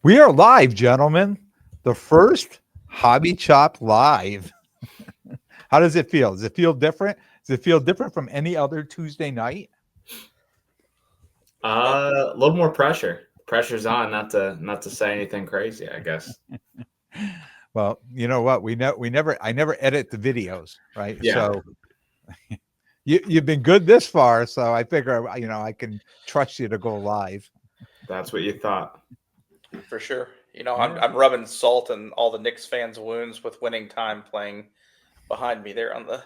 We are live, gentlemen. The first Hobby Chop live. How does it feel? Does it feel different? Does it feel different from any other Tuesday night? A little more pressure. Pressure's on, not to say anything crazy, I guess. Well, you know what? I never edit the videos, right? Yeah, So you've been good this far, so I figure I can trust you to go live. that's what you thought. For sure. I'm, Yeah. I'm rubbing salt in all the Knicks fans' wounds with winning time playing behind me there on the,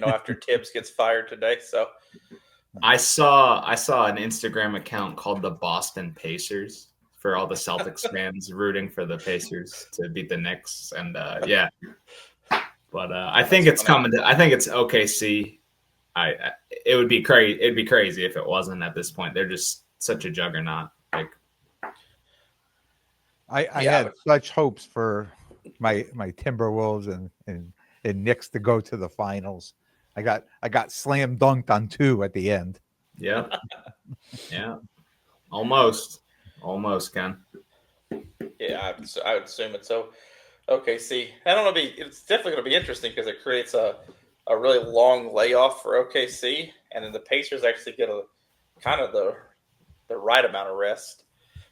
after Tibbs gets fired today. So, I saw an Instagram account called the Boston Pacers for all the Celtics fans rooting for the Pacers to beat the Knicks, and yeah. But I think that's it's funny. coming. I think it's OKC. It would be crazy. It'd be crazy if it wasn't at this point. They're just such a juggernaut. Like I Yeah, had such hopes for my Timberwolves and Knicks to go to the finals. I got slam dunked on two at the end. yeah, yeah, almost, Ken. yeah, I would assume it. So, okay, see, I don't know. It's definitely going to be interesting because it creates a really long layoff for OKC, and then the Pacers actually get a kind of the right amount of rest.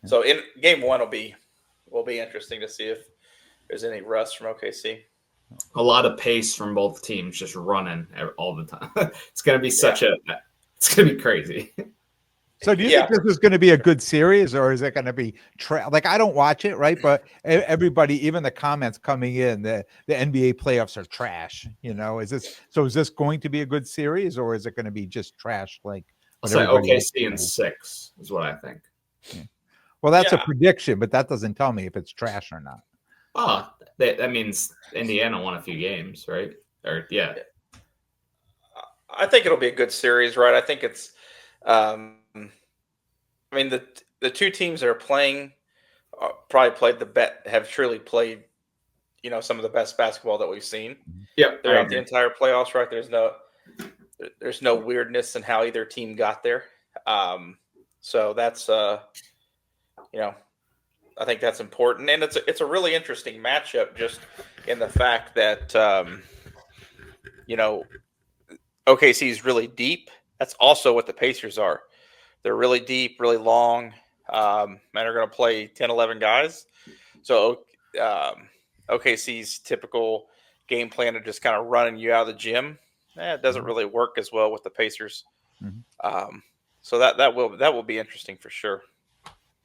So, in game one will be interesting to see if there's any rust from OKC. A lot of pace from both teams, just running all the time. It's gonna be Yeah, it's gonna be crazy. So do you yeah, think this is going to be a good series, or is it going to be like I don't watch it, right? But everybody, even the comments coming in, the NBA playoffs are trash. Is this going to be a good series, or is it going to be just trash like I'll what say everybody else OKC is in saying? 6 is what I think. Yeah. Well, that's a yeah. prediction, but that doesn't tell me if it's trash or not. Oh, that means Indiana won a few games, right? Or yeah, I think it'll be a good series, right? I think it's, I mean, the two teams that are playing probably played the bet have truly played, some of the best basketball that we've seen yep, I throughout the agree. entire playoffs, right? There's no weirdness in how either team got there. So that's you know, I think that's important, and it's a really interesting matchup just in the fact that you know OKC is really deep. That's also what the Pacers are. They're really deep, really long, and are going to play 10, 11 guys. So OKC's typical game plan of just kind of running you out of the gym, it doesn't really work as well with the Pacers. Mhm. So that will be interesting for sure.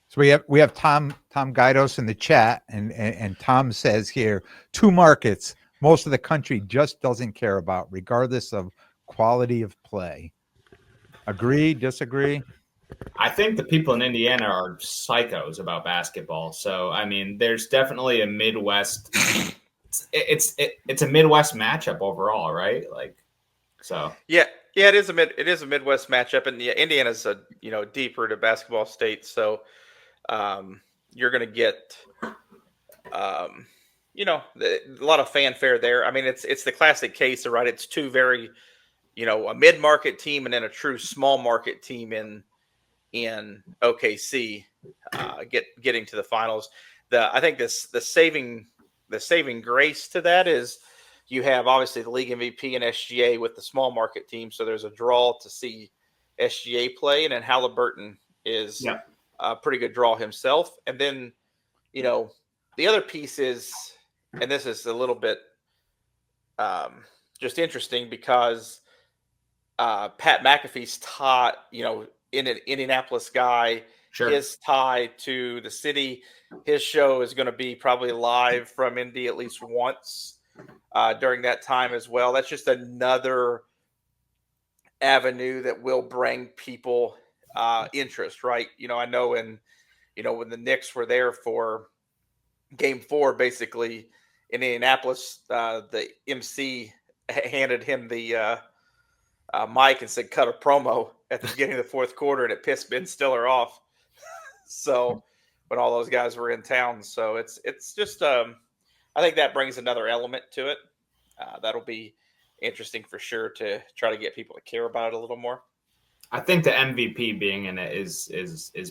So we have Tom Guidos in the chat, and Tom says here, two markets most of the country just doesn't care about, regardless of quality of play. Agree? Disagree? I think the people in Indiana are psychos about basketball. So I mean, there's definitely a Midwest. It's a Midwest matchup overall, right? Like so. Yeah, yeah, it is a Midwest matchup, and yeah, Indiana's a deep rooted basketball state, so you're going to get um, a lot of fanfare there. I mean, it's the classic case, right? It's two very a mid market team and then a true small market team in OKC getting to the finals. I think the saving grace to that is you have obviously the league MVP and SGA with the small market team, so there's a draw to see SGA play, and then Halliburton is Yeah. a pretty good draw himself. And then you know the other piece is, and this is a little bit um, just interesting because Pat McAfee's tie, in an Indianapolis guy, Sure. his tie to the city, his show is going to be probably live from Indy at least once during that time as well. That's just another avenue that will bring people interest, right? I know when the Knicks were there for Game 4, basically in Indianapolis, the MC handed him the Mike and said, "Cut a promo" at the beginning of the fourth quarter, and it pissed Ben Stiller off. So when all those guys were in town, so it's just I think that brings another element to it. That'll be interesting for sure to try to get people to care about it a little more. I think the MVP being in it is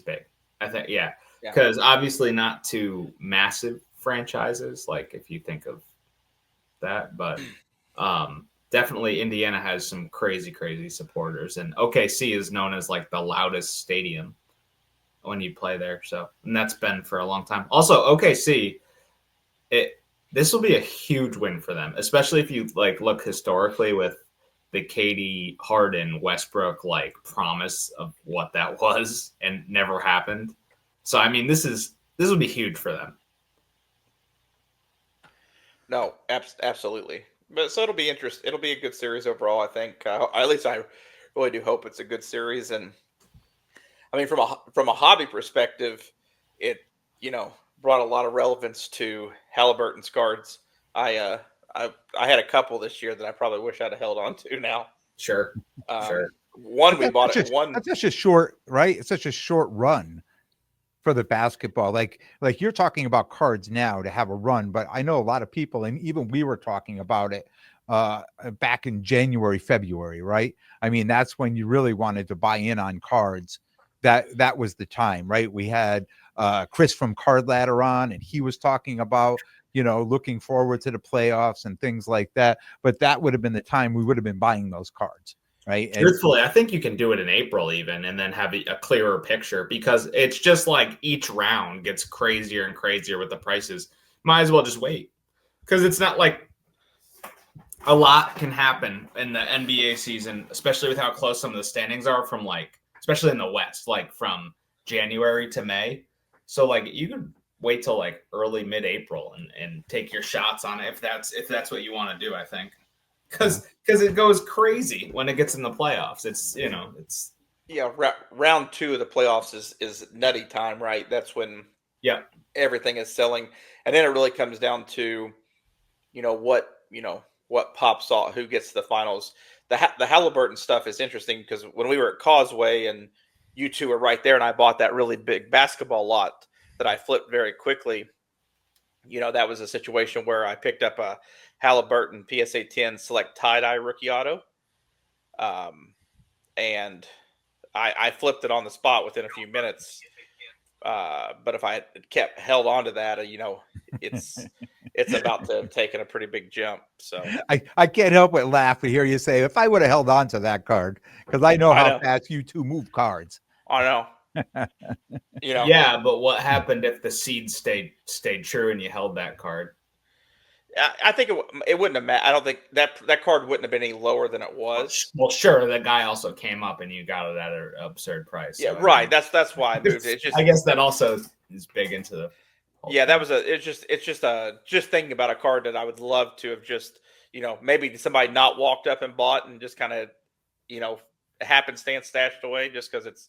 big. I think, yeah, Yeah. because obviously not too massive franchises, like if you think of that, but definitely Indiana has some crazy supporters, and OKC is known as like the loudest stadium when you play there. So, and that's been for a long time. Also, OKC, this will be a huge win for them, especially if you like look historically with the Katie Harden Westbrook like promise of what that was and never happened. So I mean, this will be huge for them. No, absolutely. But so it'll be interesting. It'll be a good series overall. I think. At least I really do hope it's a good series. And I mean, from a hobby perspective, it brought a lot of relevance to Halliburton's cards. I I had a couple this year that I probably wish I'd have held on to now. Sure. Sure. One we bought it. One That's such a short, right? It's such a short run for the basketball. Like you're talking about cards now to have a run, but I know a lot of people, and even we were talking about it back in January, February, right? I mean, that's when you really wanted to buy in on cards. That was the time, right? We had Chris from Card Ladder on, and he was talking about looking forward to the playoffs and things like that. But that would have been the time we would have been buying those cards. Right. Truthfully, I think you can do it in April even and then have a clearer picture, because it's just like each round gets crazier and crazier with the prices. Might as well just wait, because it's not like a lot can happen in the NBA season, especially with how close some of the standings are from like, especially in the West, like from January to May. So like you can wait till like early mid-April and take your shots on it if that's what you want to do, I think. Because it goes crazy when it gets in the playoffs. It's round 2 of the playoffs is nutty time, right? That's when everything is selling, and then it really comes down to what pops off, who gets to the finals. The Halliburton stuff is interesting because when we were at Causeway and you two were right there, and I bought that really big basketball lot that I flipped very quickly. That was a situation where I picked up a Halliburton PSA 10 select tie-dye rookie auto. And I flipped it on the spot within a few minutes. But if I had held on to that, it's about to have taken a pretty big jump. So I can't help but laugh to hear you say, if I would have held on to that card, because I know how fast you two move cards. I know. Yeah, but what happened if the seed stayed true and you held that card? I think it wouldn't have mattered. I don't think that card wouldn't have been any lower than it was. Well, sure, the guy also came up and you got it at an absurd price. Yeah, so, right. I mean, that's why I moved it. I guess that also is big into the. Yeah, that was just thinking about a card that I would love to have just maybe somebody not walked up and bought and just kind of happenstance stashed away just because it's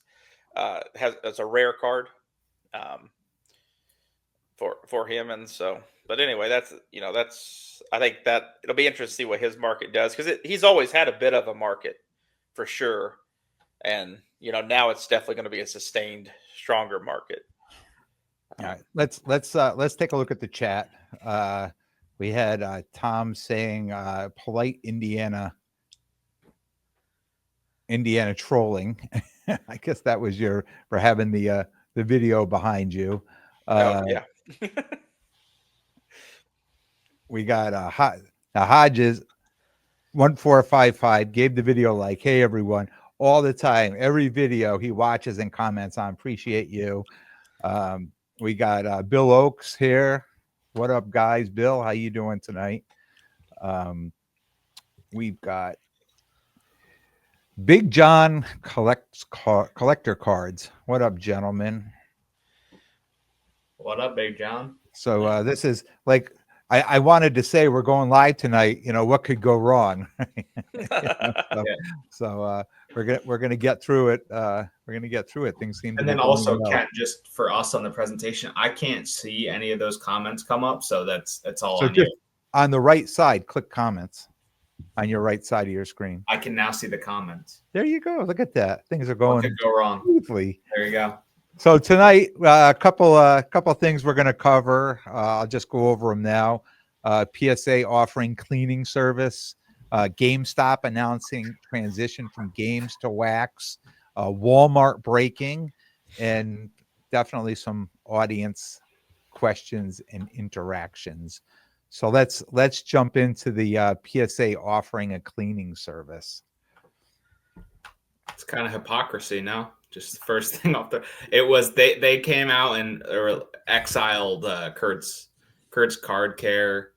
a rare card for him. And so, but anyway, that's I think that it'll be interesting to see what his market does, because he's always had a bit of a market for sure, and now it's definitely going to be a sustained, stronger market. All right, let's take a look at the chat. We had Tom saying polite Indiana trolling. I guess that was for having the video behind you. Yeah. We got Hodges 1455 gave the video like, hey everyone, all the time, every video he watches and comments on. Appreciate you. We got Bill Oakes here. What up, guys? Bill, how you doing tonight? We've got Big John collector cards. What up, gentlemen? What up, Big John? So this is like I wanted to say we're going live tonight. What could go wrong? So we're gonna get through it. We're gonna get through it. Things seem. And then also, Ken, just for us on the presentation, I can't see any of those comments come up, so that's all on you. On the right side, click comments on your right side of your screen. I can now see the comments. There you go. Look at that. Things are going. What could go wrong? Smoothly. There you go. So tonight, a couple things we're going to cover. I'll just go over them now. PSA offering cleaning service. GameStop announcing transition from games to wax. Walmart breaking, and definitely some audience questions and interactions. So let's jump into the PSA offering a cleaning service. It's kind of hypocrisy, no? Just the first thing off the, it was they came out and or exiled Kurt's Card Care,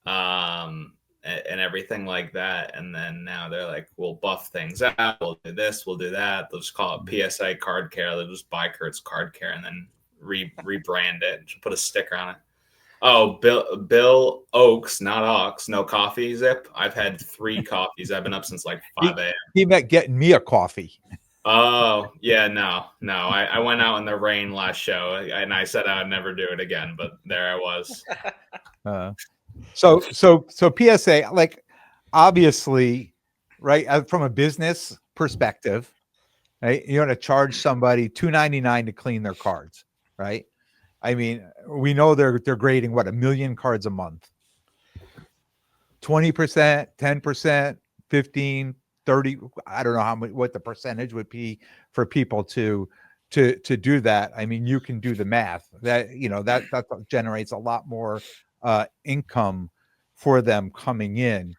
and everything like that, and then now they're like, we'll buff things out, we'll do this, we'll do that. They'll just call it PSA Card Care. They'll just buy Kurt's Card Care and then rebrand it and put a sticker on it. Oh, Bill Oaks, not Ox, no coffee, Zip. I've had 3 coffees. I've been up since like 5 a.m. He meant getting me a coffee. Oh, yeah, no. I went out in the rain last show, and I said I would never do it again, but there I was. So PSA, like, obviously, right, from a business perspective, right, you're going to charge somebody $2.99 to clean their cards, right? I mean, we know they're grading what, 1 million cards a month. 20%, 10%, 15, 30. I don't know what the percentage would be for people to do that. I mean, you can do the math. That that generates a lot more income for them coming in.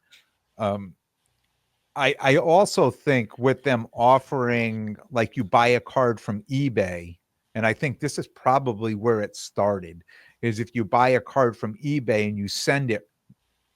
I also think with them offering, like, you buy a card from eBay, and I think this is probably where it started, is if you buy a card from eBay and you send it,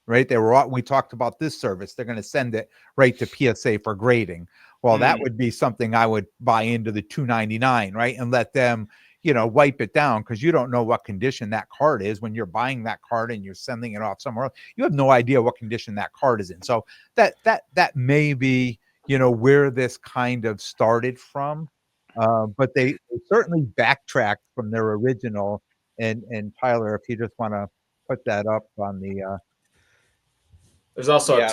right? We talked about this service. They're going to send it right to PSA for grading. Well, that would be something I would buy into the $2.99, right? And let them, wipe it down, because you don't know what condition that card is when you're buying that card and you're sending it off somewhere else. You have no idea what condition that card is in. So that may be, where this kind of started from. But they certainly backtracked from their original. And Tyler, if you just want to put that up on the There's also a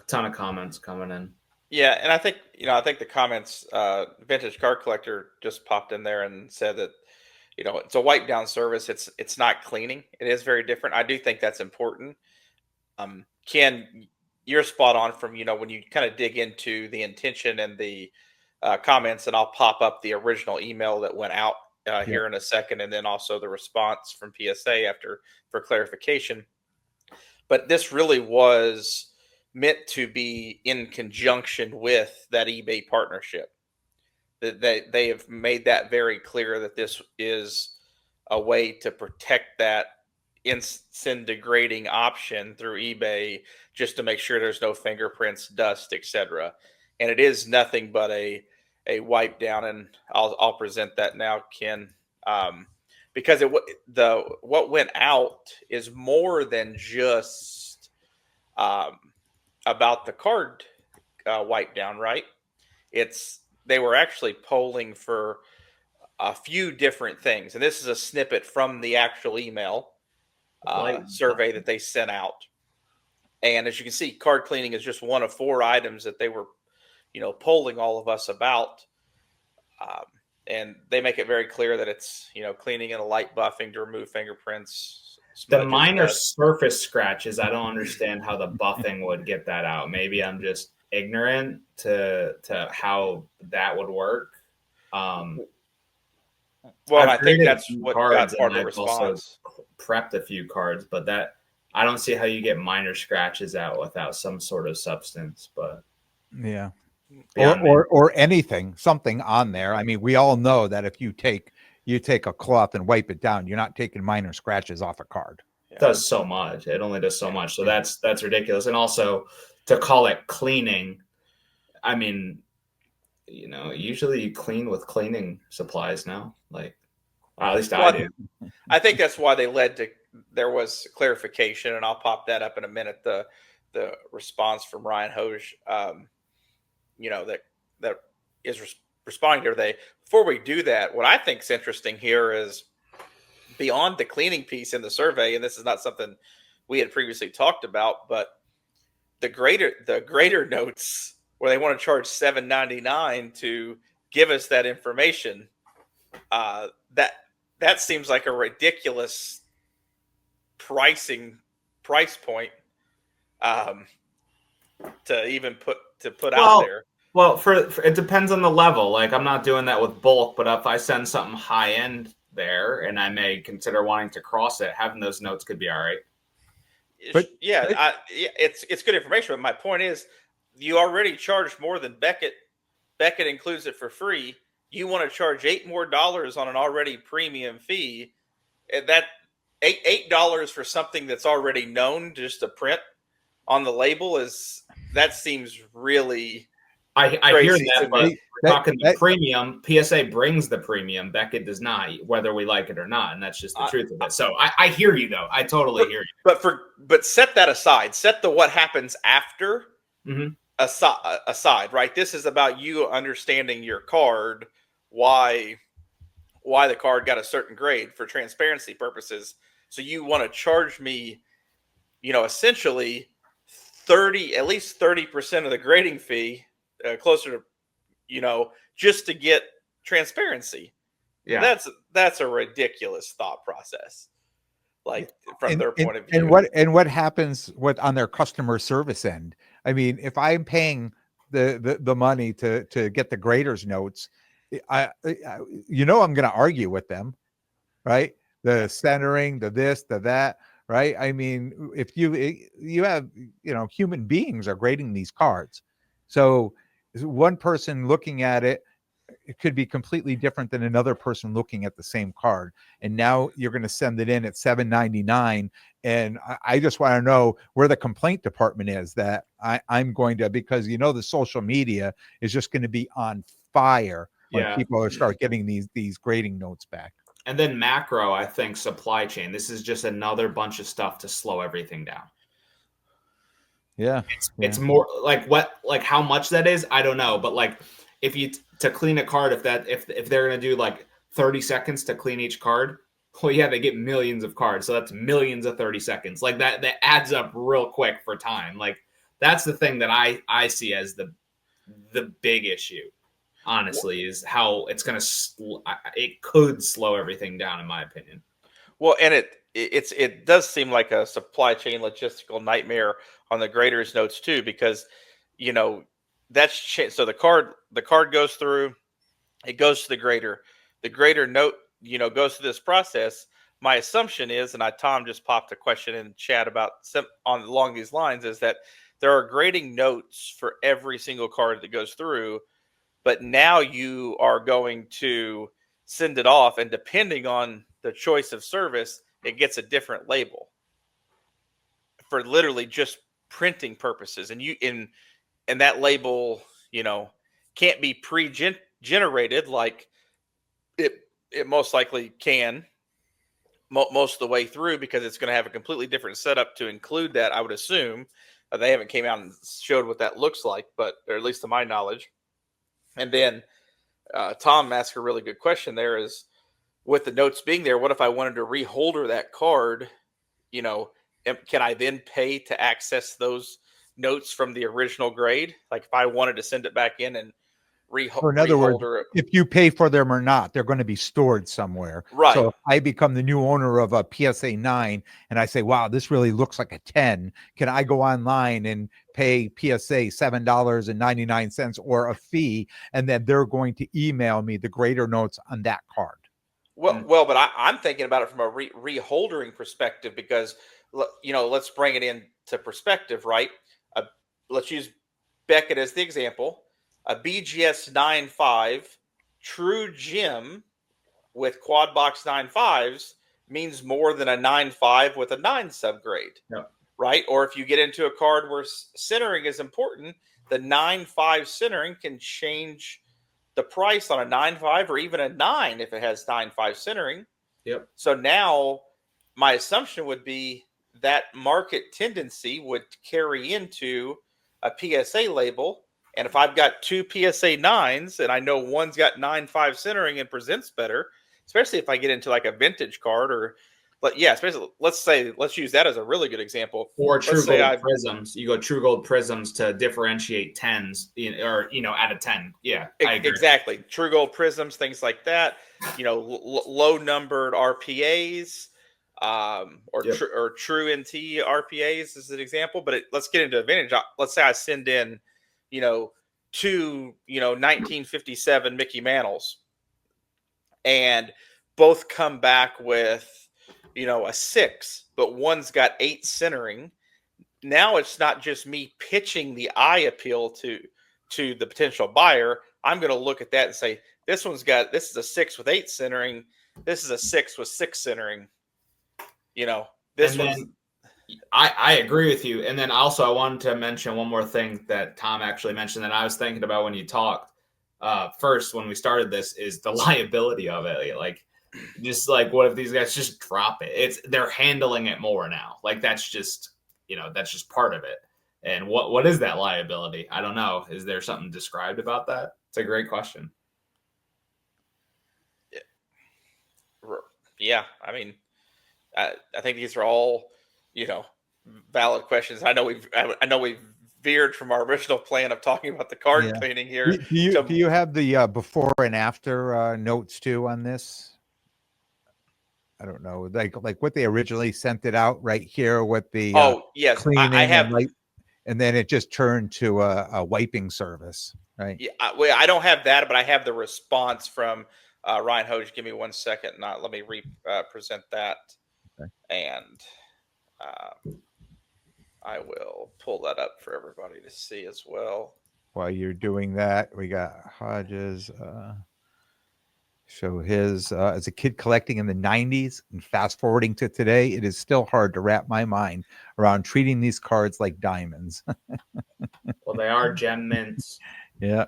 ton of comments coming in. Yeah, and I think the comments. Vintage Card Collector just popped in there and said that it's a wipe down service. It's not cleaning. It is very different. I do think that's important. Ken, you're spot on from when you kind of dig into the intention and the comments, and I'll pop up the original email that went out here in a second, and then also the response from PSA for clarification. But this really was meant to be in conjunction with that eBay partnership. They have made that very clear that this is a way to protect that instant degrading option through eBay, just to make sure there's no fingerprints, dust, etc. And it is nothing but a wipe down, and I'll present that now, Ken, because what went out is more than just about the card wipe down, right? They were actually polling for a few different things, and this is a snippet from the actual email survey that they sent out. And as you can see, card cleaning is just one of 4 items that they were, polling all of us about. And they make it very clear that it's, cleaning and a light buffing to remove fingerprints. The minor surface scratches, I don't understand how the buffing would get that out. Maybe I'm just ignorant to how that would work. Well, I think that's what got part of the response. Also prepped a few cards, but I don't see how you get minor scratches out without some sort of substance. But yeah, or anything, something on there. I mean, we all know that if you take a cloth and wipe it down, you're not taking minor scratches off a card. It does so much. It only does so much. So that's ridiculous. And also, to call it cleaning, I mean, usually you clean with cleaning supplies now. Like, at least I do. I think that's why there was clarification, and I'll pop that up in a minute. The response from Ryan Hoge, that is responding to they. Before we do that, what I think is interesting here is beyond the cleaning piece in the survey, and this is not something we had previously talked about, but the grader notes where they want to charge $7.99 to give us that information. That seems like a ridiculous price point to even put out there. Well, for it depends on the level. Like, I'm not doing that with bulk, but if I send something high end there, and I may consider wanting to cross it, having those notes could be all right. But It's good information. But my point is, you already charged more than Beckett. Beckett includes it for free. You want to charge $8 more on an already premium fee. And that $8 for something that's already known just to print on the label that seems really I hear crazy that, to but me. we're talking the premium. PSA brings the premium. Beckett does not, whether we like it or not, and that's just the truth of it. So I hear you, though. I totally hear you. But set that aside. Set the what happens after Mm-hmm. aside, right? This is about you understanding your card, why the card got a certain grade for transparency purposes. So you want to charge me, essentially at least 30% of the grading fee, closer to, just to get transparency. Yeah. That's a ridiculous thought process. Like from their point of view. And what happens on their customer service end? I mean, if I'm paying the money to get the graders notes, I'm going to argue with them, right? The centering, the this, the that, right? I mean, if you have, human beings are grading these cards, so one person looking at it could be completely different than another person looking at the same card. And now you're going to send it in at $7.99. And I just want to know where the complaint department is that I'm going to, because the social media is just going to be on fire when people start getting these grading notes back. And then macro, I think supply chain. This is just another bunch of stuff to slow everything down. Yeah. It's more like how much that is, I don't know. But like if you to clean a card, if they're gonna do like 30 seconds to clean each card, well, yeah, they get millions of cards, so that's millions of 30 seconds. Like that adds up real quick for time. Like that's the thing that I see as the big issue. Honestly, is how it's gonna it could slow everything down, in my opinion. Well, and it does seem like a supply chain logistical nightmare on the graders notes too, because that's so the card goes through, it goes to the grader note goes through this process. My assumption is, and Tom just popped a question in the chat about along these lines, is that there are grading notes for every single card that goes through, but now you are going to send it off, and depending on the choice of service, it gets a different label for literally just printing purposes. And that label, can't be pre-generated like it most likely can most of the way through, because it's going to have a completely different setup to include that, I would assume. They haven't came out and showed what that looks like, but or at least to my knowledge. And then Tom asked a really good question there, is with the notes being there, what if I wanted to reholder that card? Can I then pay to access those notes from the original grade? Like if I wanted to send it back in and Or in other words, reholder it. if you pay for them or not, they're going to be stored somewhere. Right. So if I become the new owner of a PSA 9 and I say, wow, this really looks like a 10, can I go online and pay PSA $7.99 or a fee, and then they're going to email me the grader notes on that card? Well, but I'm thinking about it from a reholdering perspective, because let's bring it into perspective, right? Let's use Beckett as the example. A BGS 9.5 true gem with quad box 9.5s means more than a 9.5 with a 9 subgrade, right? Or if you get into a card where centering is important, the 9.5 centering can change the price on a 9.5 or even a 9 if it has 9.5 centering. Yep. So now my assumption would be that market tendency would carry into a PSA label. And if I've got two PSA 9s and I know one's got 9.5 centering and presents better, especially if I get into like a vintage card especially let's use that as a really good example. Or true gold prisms. You go true gold prisms to differentiate 10s or out of 10. Yeah, I agree. Exactly. True gold prisms, things like that. Low numbered RPAs, or true NT RPAs is an example. But let's get into a vintage. Let's say I send in, two, 1957 Mickey Mantles, and both come back with, a 6, but one's got 8 centering. Now it's not just me pitching the eye appeal to the potential buyer. I'm going to look at that and say, this is a 6 with 8 centering. This is a 6 with 6 centering. This one's. I agree with you. And then also I wanted to mention one more thing that Tom actually mentioned that I was thinking about when you talked first, when we started this, is the liability of it. Like, just like, what if these guys just drop it? They're handling it more now. Like, that's just part of it. And what is that liability? I don't know. Is there something described about that? It's a great question. Yeah. I mean, I think these are all, valid questions. I know we've veered from our original plan of talking about the card cleaning here. Do you have the before and after notes too on this? I don't know, like what they originally sent it out right here with the yes, cleaning I have, and then it just turned to a wiping service, right? Yeah, I don't have that, but I have the response from Ryan Hoge. Give me 1 second. Let me present that, okay. And I will pull that up for everybody to see as well. While you're doing that, we got Hodges show his as a kid collecting in the 90s and fast forwarding to today. It is still hard to wrap my mind around treating these cards like diamonds. Well, they are gem mints. Yeah.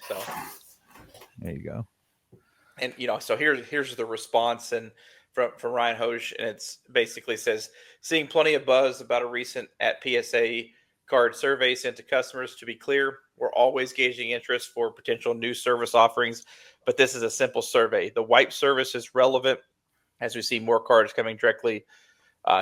So there you go. And so here's the response and from Ryan Hoge, and it's basically says, seeing plenty of buzz about a recent PSA card survey sent to customers. To be clear, we're always gauging interest for potential new service offerings, but this is a simple survey. The wipe service is relevant as we see more cards coming directly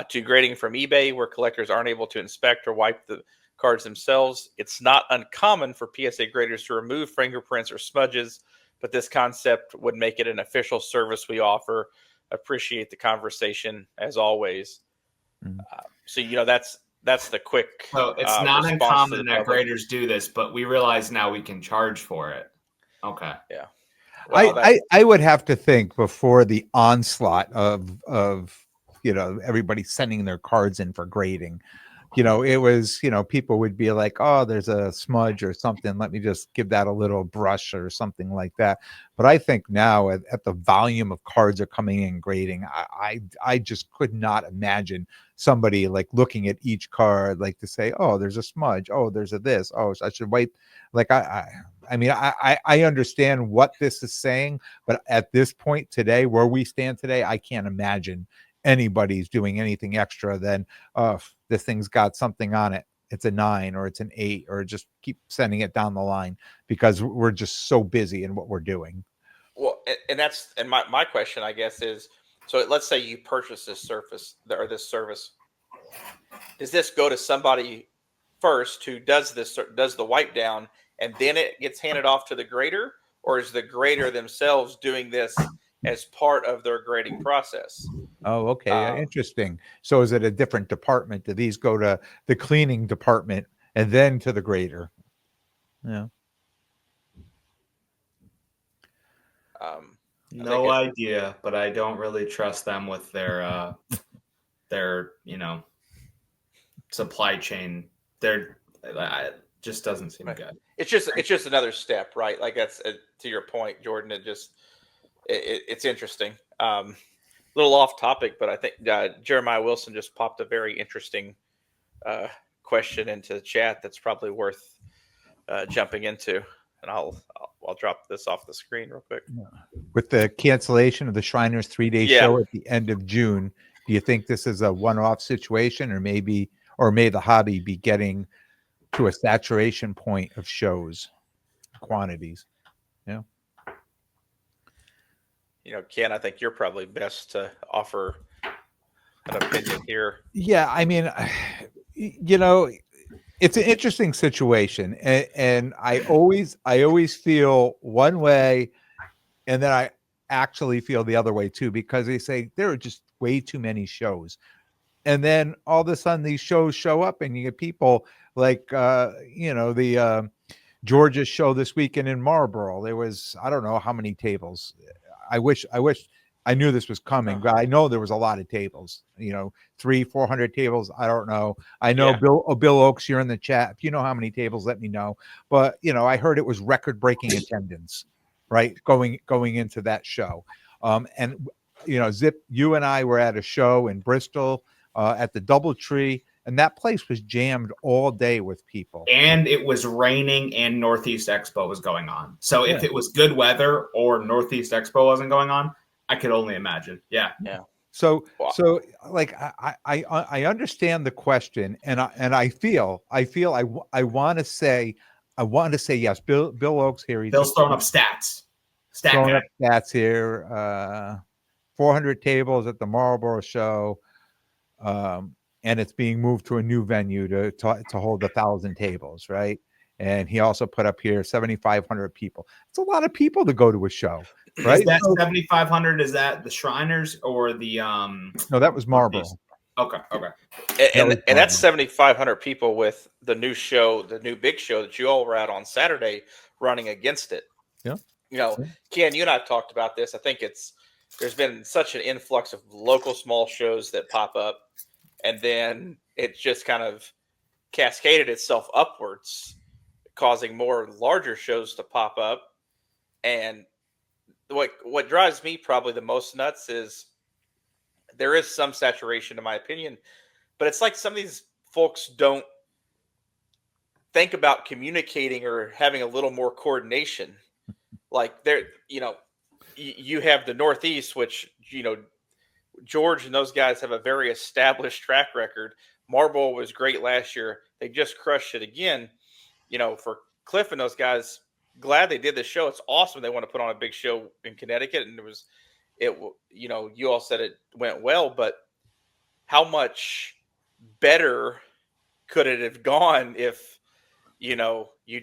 to grading from eBay, where collectors aren't able to inspect or wipe the cards themselves. It's not uncommon for PSA graders to remove fingerprints or smudges, but this concept would make it an official service we offer. Appreciate the conversation as always. So that's the quick. So it's not uncommon that graders do this, but we realize now we can charge for it. Okay. Yeah. Well, I would have to think before the onslaught of everybody sending their cards in for grading. It was, people would be like, oh, there's a smudge or something. Let me just give that a little brush or something like that. But I think now at the volume of cards are coming in grading, I just could not imagine somebody like looking at each card, like to say, oh, there's a smudge. Oh, there's a this. Oh, I should wipe. Like, I mean, I understand what this is saying, but at this point today, where we stand today, I can't imagine anybody's doing anything extra than this thing's got something on it, it's a 9 or it's an 8, or just keep sending it down the line because we're just so busy in what we're doing. Well, and my question, I guess, is, so let's say you purchase this service. Does this go to somebody first who does the wipe down, and then it gets handed off to the grader, or is the grader themselves doing this as part of their grading process? Oh, okay. Interesting. So is it a different department? Do these go to the cleaning department and then to the grader? Yeah. No idea, but I don't really trust them with their supply chain. It just doesn't seem good. It's just another step, right? Like, that's to your point, Jordan. It's interesting. A little off topic, but I think Jeremiah Wilson just popped a very interesting question into the chat that's probably worth jumping into, and I'll drop this off the screen real quick. With the cancellation of the Shriners 3-day show at the end of June, do you think this is a one-off situation, or may the hobby be getting to a saturation point of shows quantities? Yeah. Ken, I think you're probably best to offer an opinion here. Yeah, I mean, it's an interesting situation, and I always feel one way, and then I actually feel the other way too, because they say there are just way too many shows, and then all of a sudden these shows show up, and you get people the Georgia show this weekend in Marlboro. There was, I don't know how many tables. I wish I knew this was coming, but I know there was a lot of tables, 300-400 tables. I don't know. I know Yeah. Bill Oakes, you're in the chat. If you know how many tables, let me know. But, I heard it was record breaking attendance, right? Going into that show. And, Zip, you and I were at a show in Bristol at the Doubletree, and that place was jammed all day with people. And it was raining and Northeast Expo was going on. So if it was good weather or Northeast Expo wasn't going on, I could only imagine. Yeah. So like I understand the question, and I feel I want to say yes. Bill Oakes here. Bill's throwing up stats. Throwing up stats here. 400 tables at the Marlboro show, and it's being moved to a new venue to hold 1,000 tables, right? And he also put up here 7,500 people. It's a lot of people to go to a show, right? Is that 7,500? Is that the Shriners or the No, that was Marlboro. Okay. And that's 7,500 people with the new show, the new big show that you all were at on Saturday, running against it. Yeah. Ken, you and I have talked about this. I think there's been such an influx of local small shows that pop up, and then it just kind of cascaded itself upwards, causing more larger shows to pop up. And what drives me probably the most nuts is there is some saturation, in my opinion, but it's like some of these folks don't think about communicating or having a little more coordination. Like you have the Northeast, which, George and those guys have a very established track record. Marlboro was great last year. They just crushed it again. For Cliff and those guys, glad they did the show. It's awesome. They want to put on a big show in Connecticut. And you all said it went well, but how much better could it have gone if, you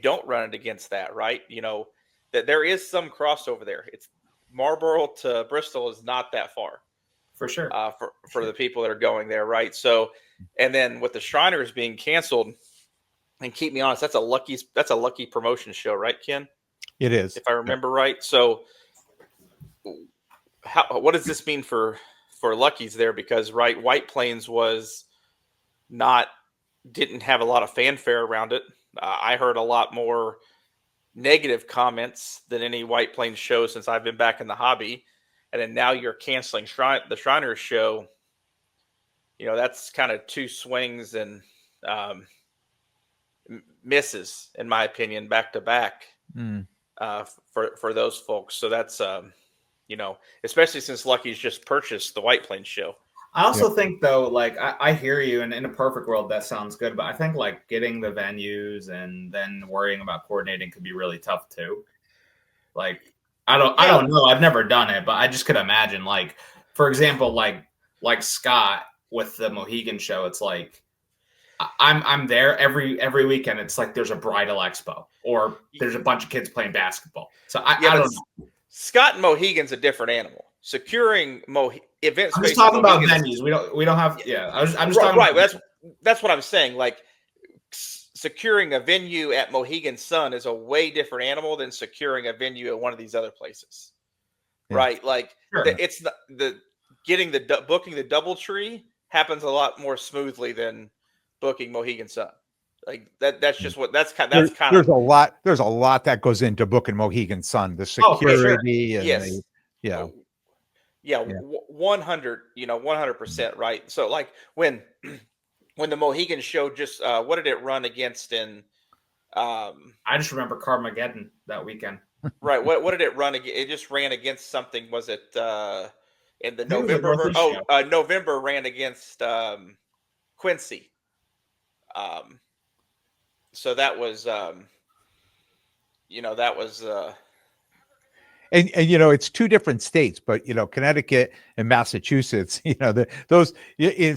don't run it against that, right? That there is some crossover there. It's Marlboro to Bristol is not that far. For sure. For the people that are going there, right? So, and then with the Shriners being canceled, and keep me honest, that's a lucky promotion show, right, Ken? It is, if I remember right. So, what does this mean for Lucky's there? Because White Plains didn't have a lot of fanfare around it. I heard a lot more negative comments than any White Plains show since I've been back in the hobby. And then now you're canceling the Shriners show. That's kind of two swings and misses, in my opinion, back to back for those folks. So that's, especially since Lucky's just purchased the White Plains show. I also think, though, like I hear you, and in a perfect world, that sounds good. But I think like getting the venues and then worrying about coordinating could be really tough too. Like I don't know. I've never done it, but I just could imagine. Like, for example, like Scott with the Mohegan show, it's like I'm there every weekend. It's like there's a bridal expo or there's a bunch of kids playing basketball. So I don't know. Scott and Mohegan's a different animal. Securing event space. I'm just talking about venues. We don't have. Yeah, I'm just talking. Right. That's what I'm saying. Like securing a venue at Mohegan Sun is a way different animal than securing a venue at one of these other places. Yeah. Right. Like it's booking the Doubletree happens a lot more smoothly than booking Mohegan Sun. Like that's just what that's kind of. There's a lot that goes into booking Mohegan Sun. The security and yes. Yeah, 100, 100%, right? So like when the Mohegan show just what did it run against in I just remember Carmageddon that weekend. Right. What did it run against? It just ran against something. Was it in the November? November ran against Quincy. So that was And it's two different states, but Connecticut and Massachusetts,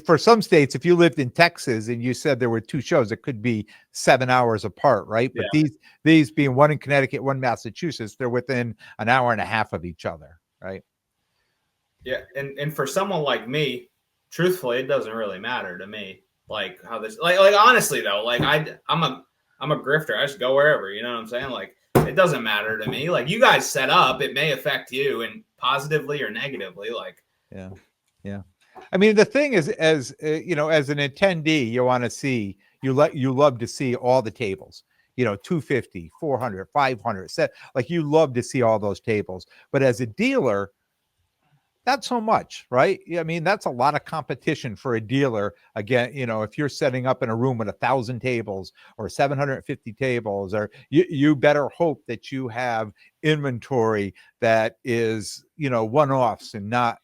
for some states, if you lived in Texas and you said there were two shows, it could be 7 hours apart, right? But these being one in Connecticut, one Massachusetts, they're within an hour and a half of each other, right? Yeah, and for someone like me, truthfully, it doesn't really matter to me. like how this like honestly though, like I'm a grifter. I just go wherever, you know what I'm saying? Like it doesn't matter to me. Like you guys set up, it may affect you and positively or negatively. Like yeah. I mean, the thing is, as as an attendee, you want to see you love to see all the tables. 250, 400, 500, like you love to see all those tables. But as a dealer, not so much, right? I mean, that's a lot of competition for a dealer. Again, if you're setting up in a room with 1,000 tables or 750 tables, or you better hope that you have inventory that is, one-offs and not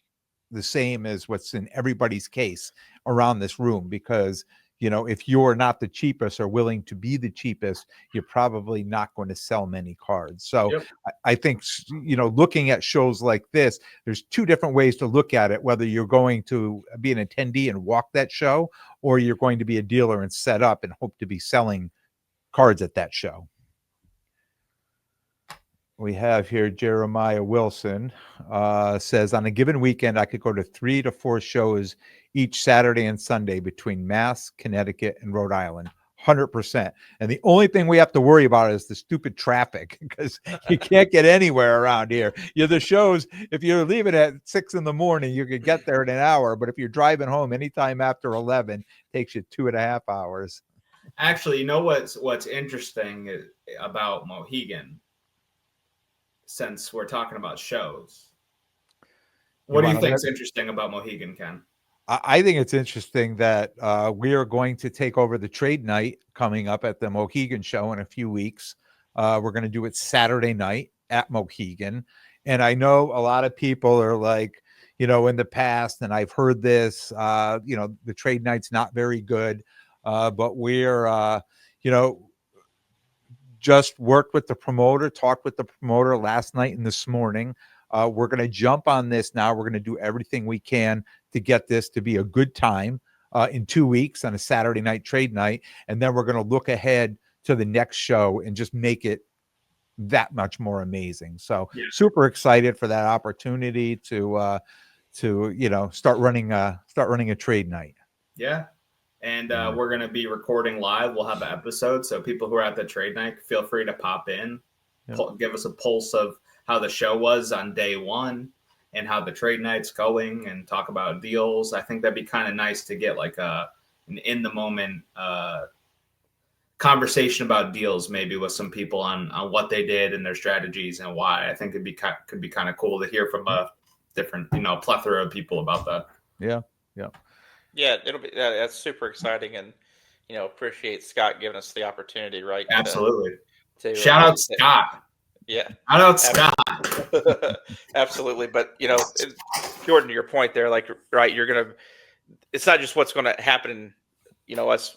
the same as what's in everybody's case around this room, because if you're not the cheapest or willing to be the cheapest, you're probably not going to sell many cards. So Yep. I think looking at shows like this, there's two different ways to look at it: whether you're going to be an attendee and walk that show, or you're going to be a dealer and set up and hope to be selling cards at that show. We have here Jeremiah Wilson says, on a given weekend, I could go to 3 to 4 shows each Saturday and Sunday between Mass, Connecticut, and Rhode Island. 100%. And the only thing we have to worry about is the stupid traffic, because you can't get anywhere around here. The shows, if you're leaving at 6 in the morning, you could get there in an hour. But if you're driving home anytime after 11, it takes you 2.5 hours. Actually, what's interesting about Mohegan, since we're talking about shows, what do you think is interesting about Mohegan, Ken? I think it's interesting that we are going to take over the trade night coming up at the Mohegan show in a few weeks. We're going to do it Saturday night at Mohegan. And I know a lot of people are like, in the past, and I've heard this, the trade night's not very good. But we're, just worked with the promoter, talked with the promoter last night and this morning. We're going to jump on this now. We're going to do everything we can to get this to be a good time in 2 weeks on a Saturday night trade night. And then we're going to look ahead to the next show and just make it that much more amazing. So super excited for that opportunity to start running a trade night. Yeah. And we're going to be recording live. We'll have an episode. So people who are at the trade night, feel free to pop in, give us a pulse of how the show was on day one and how the trade night's going, and talk about deals. I think that'd be kind of nice to get like an in the moment conversation about deals, maybe with some people on what they did and their strategies and why. I think could be kind of cool to hear from a different, plethora of people about that. Yeah. It'll be that's super exciting, and appreciate Scott giving us the opportunity, right? Absolutely. To shout out Scott. Yeah. Shout out Scott. Absolutely. But Jordan, to your point there, like, right, it's not just what's going to happen, us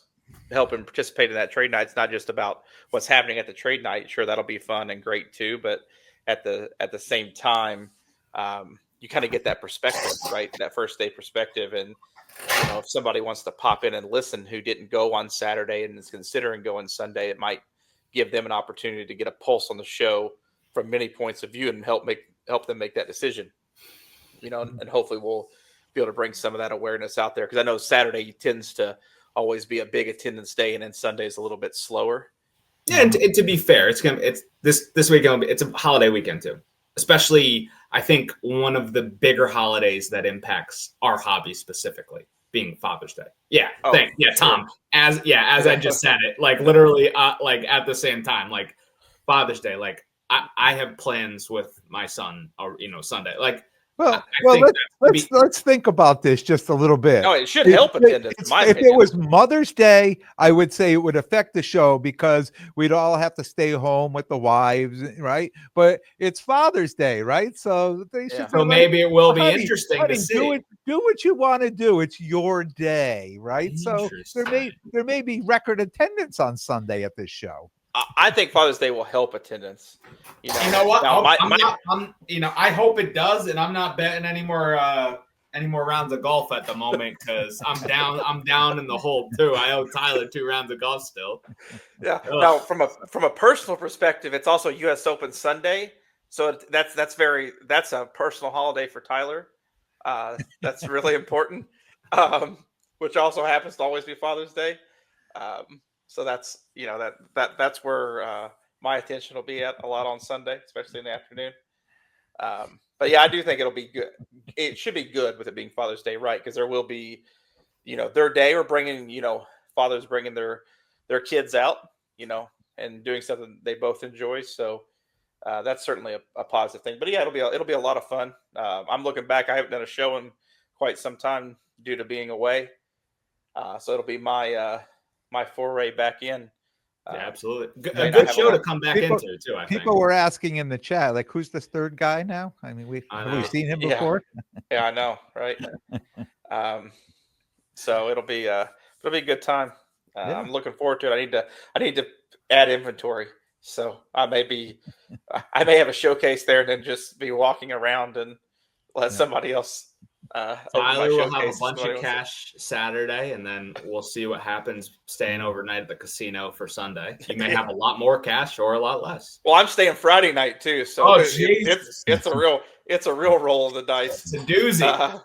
helping participate in that trade night. It's not just about what's happening at the trade night. Sure, that'll be fun and great too, but at the same time, you kind of get that perspective, right? That first day perspective. And if somebody wants to pop in and listen who didn't go on Saturday and is considering going Sunday, it might give them an opportunity to get a pulse on the show from many points of view and help them make that decision. And hopefully we'll be able to bring some of that awareness out there, because I know Saturday tends to always be a big attendance day, and then Sunday is a little bit slower. Yeah, and to be fair, it's this weekend. It's a holiday weekend too. Especially, I think one of the bigger holidays that impacts our hobby specifically being Father's Day. Yeah, Tom. As I just said it, like literally, like at the same time, like Father's Day. Like I have plans with my son, or Sunday. Like, let's think about this just a little bit. No, it should help attendance. If it was Mother's Day, I would say it would affect the show because we'd all have to stay home with the wives, right? But it's Father's Day, right? So they should. So maybe it will be interesting to see. Do what you want to do. It's your day, right? So there may be record attendance on Sunday at this show. I think Father's Day will help attendance. You know what? I hope it does, and I'm not betting any more rounds of golf at the moment because I'm down in the hole too. I owe Tyler 2 rounds of golf still. Yeah. Now, from a personal perspective, it's also U.S. Open Sunday, so that's a personal holiday for Tyler. That's really important. which also happens to always be Father's Day. So that's that's where my attention will be at a lot on Sunday, especially in the afternoon. But yeah, I do think it'll be good. It should be good with it being Father's Day, right? Because there will be, their day, or bringing, fathers bringing their kids out, and doing something they both enjoy. So that's certainly a positive thing. But yeah, it'll be a lot of fun. I'm looking back. I haven't done a show in quite some time due to being away. So it'll be my foray back in. Yeah, absolutely. may A not good have show a to lot- come back People- into too. I think. People were asking in the chat, like, who's this third guy now? I mean, I have we know. seen him Yeah. before? Yeah, I know, right? So it'll be a good time. Yeah. I'm looking forward to it. I need to add inventory. So I may have a showcase there and then just be walking around and let somebody else open my Tyler will have a showcase. bunch of cash Saturday, and then we'll see what happens staying overnight at the casino for Sunday. You may have a lot more cash or a lot less. Well, I'm staying Friday night too, so Oh, it's a real roll of the dice. It's a doozy.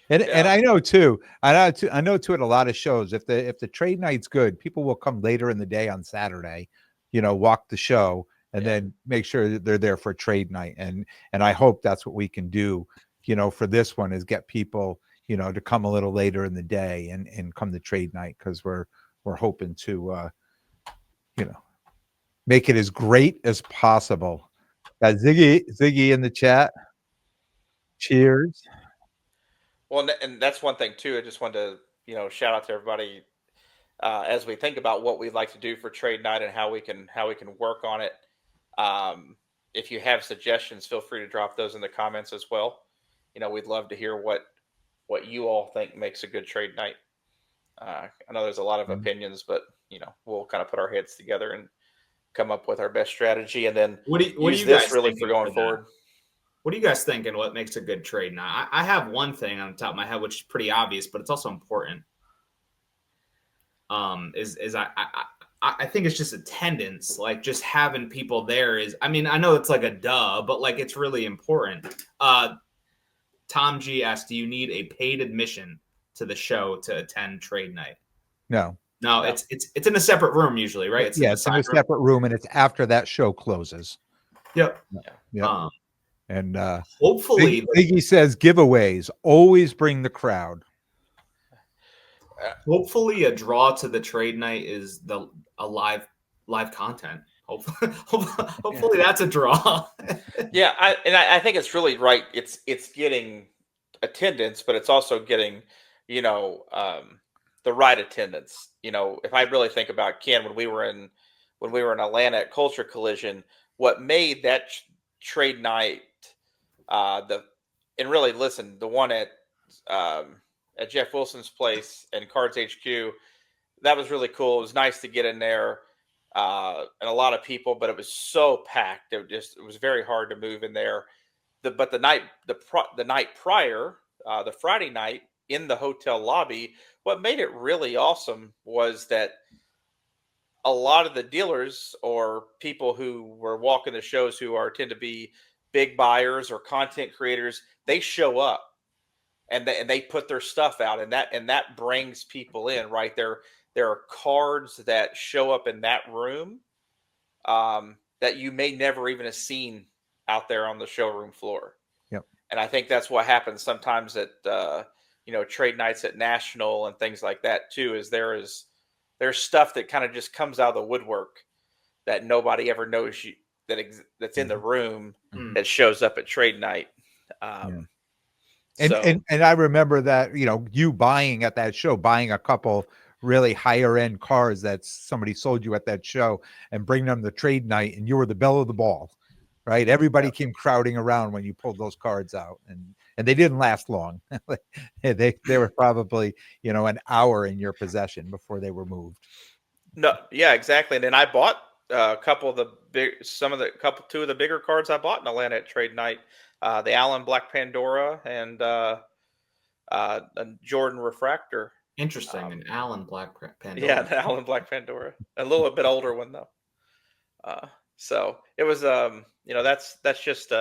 And I know too. I know too at a lot of shows. If the trade night's good, people will come later in the day on Saturday, walk the show, and then make sure that they're there for a trade night. And I hope that's what we can do, for this one, is get people, to come a little later in the day and come to trade night, because we're hoping to make it as great as possible. Got Ziggy in the chat. Cheers. Well, and that's one thing too. I just wanted to, shout out to everybody as we think about what we'd like to do for trade night and how we can work on it. If you have suggestions, feel free to drop those in the comments as well. We'd love to hear what you all think makes a good trade night. I know there's a lot of opinions, but we'll kind of put our heads together and come up with our best strategy, and then what do use you this guys really think for going forward. What do you guys think, and what makes a good trade? Now, I have one thing on the top of my head, which is pretty obvious, but it's also important. I think it's just attendance, like just having people there is. I mean, I know it's like a duh, but like it's really important. Tom G asked, "Do you need a paid admission to the show to attend trade night?" No. No, it's in a separate room usually, right? It's in a separate room, and it's after that show closes. Yep. Yep. And hopefully, Iggy says giveaways. Always bring the crowd. Hopefully, a draw to the trade night is a live content. Hopefully that's a draw. Yeah, I think it's really right. It's getting attendance, but it's also getting the right attendance. If I really think about Ken, when we were in Atlanta at Culture Collision, what made that trade night the one at Jeff Wilson's place and Cards HQ, that was really cool. It was nice to get in there and a lot of people, but it was so packed. It was very hard to move in there. But the night prior, the Friday night in the hotel lobby, what made it really awesome was that a lot of the dealers or people who were walking the shows who tend to be big buyers or content creators, they show up and they put their stuff out, and that brings people in, right? There are cards that show up in that room that you may never even have seen out there on the showroom floor. Yep. And I think that's what happens sometimes at trade nights at National and things like that too. Is there's stuff that kind of just comes out of the woodwork that nobody ever knows that's in the room that shows up at trade night. And I remember that, you buying at that show, buying a couple really higher end cars that somebody sold you at that show and bring them to trade night, and you were the belle of the ball, right? Everybody came crowding around when you pulled those cards out, and they didn't last long. they were probably, an hour in your possession before they were moved. No, yeah, exactly. And then I bought a couple of two of the bigger cards I bought in Atlanta at trade night. The Allen Black Pandora and a Jordan Refractor. Interesting, an Allen Black Pandora. Yeah, the Allen Black Pandora, a little bit older one though. So it was, that's just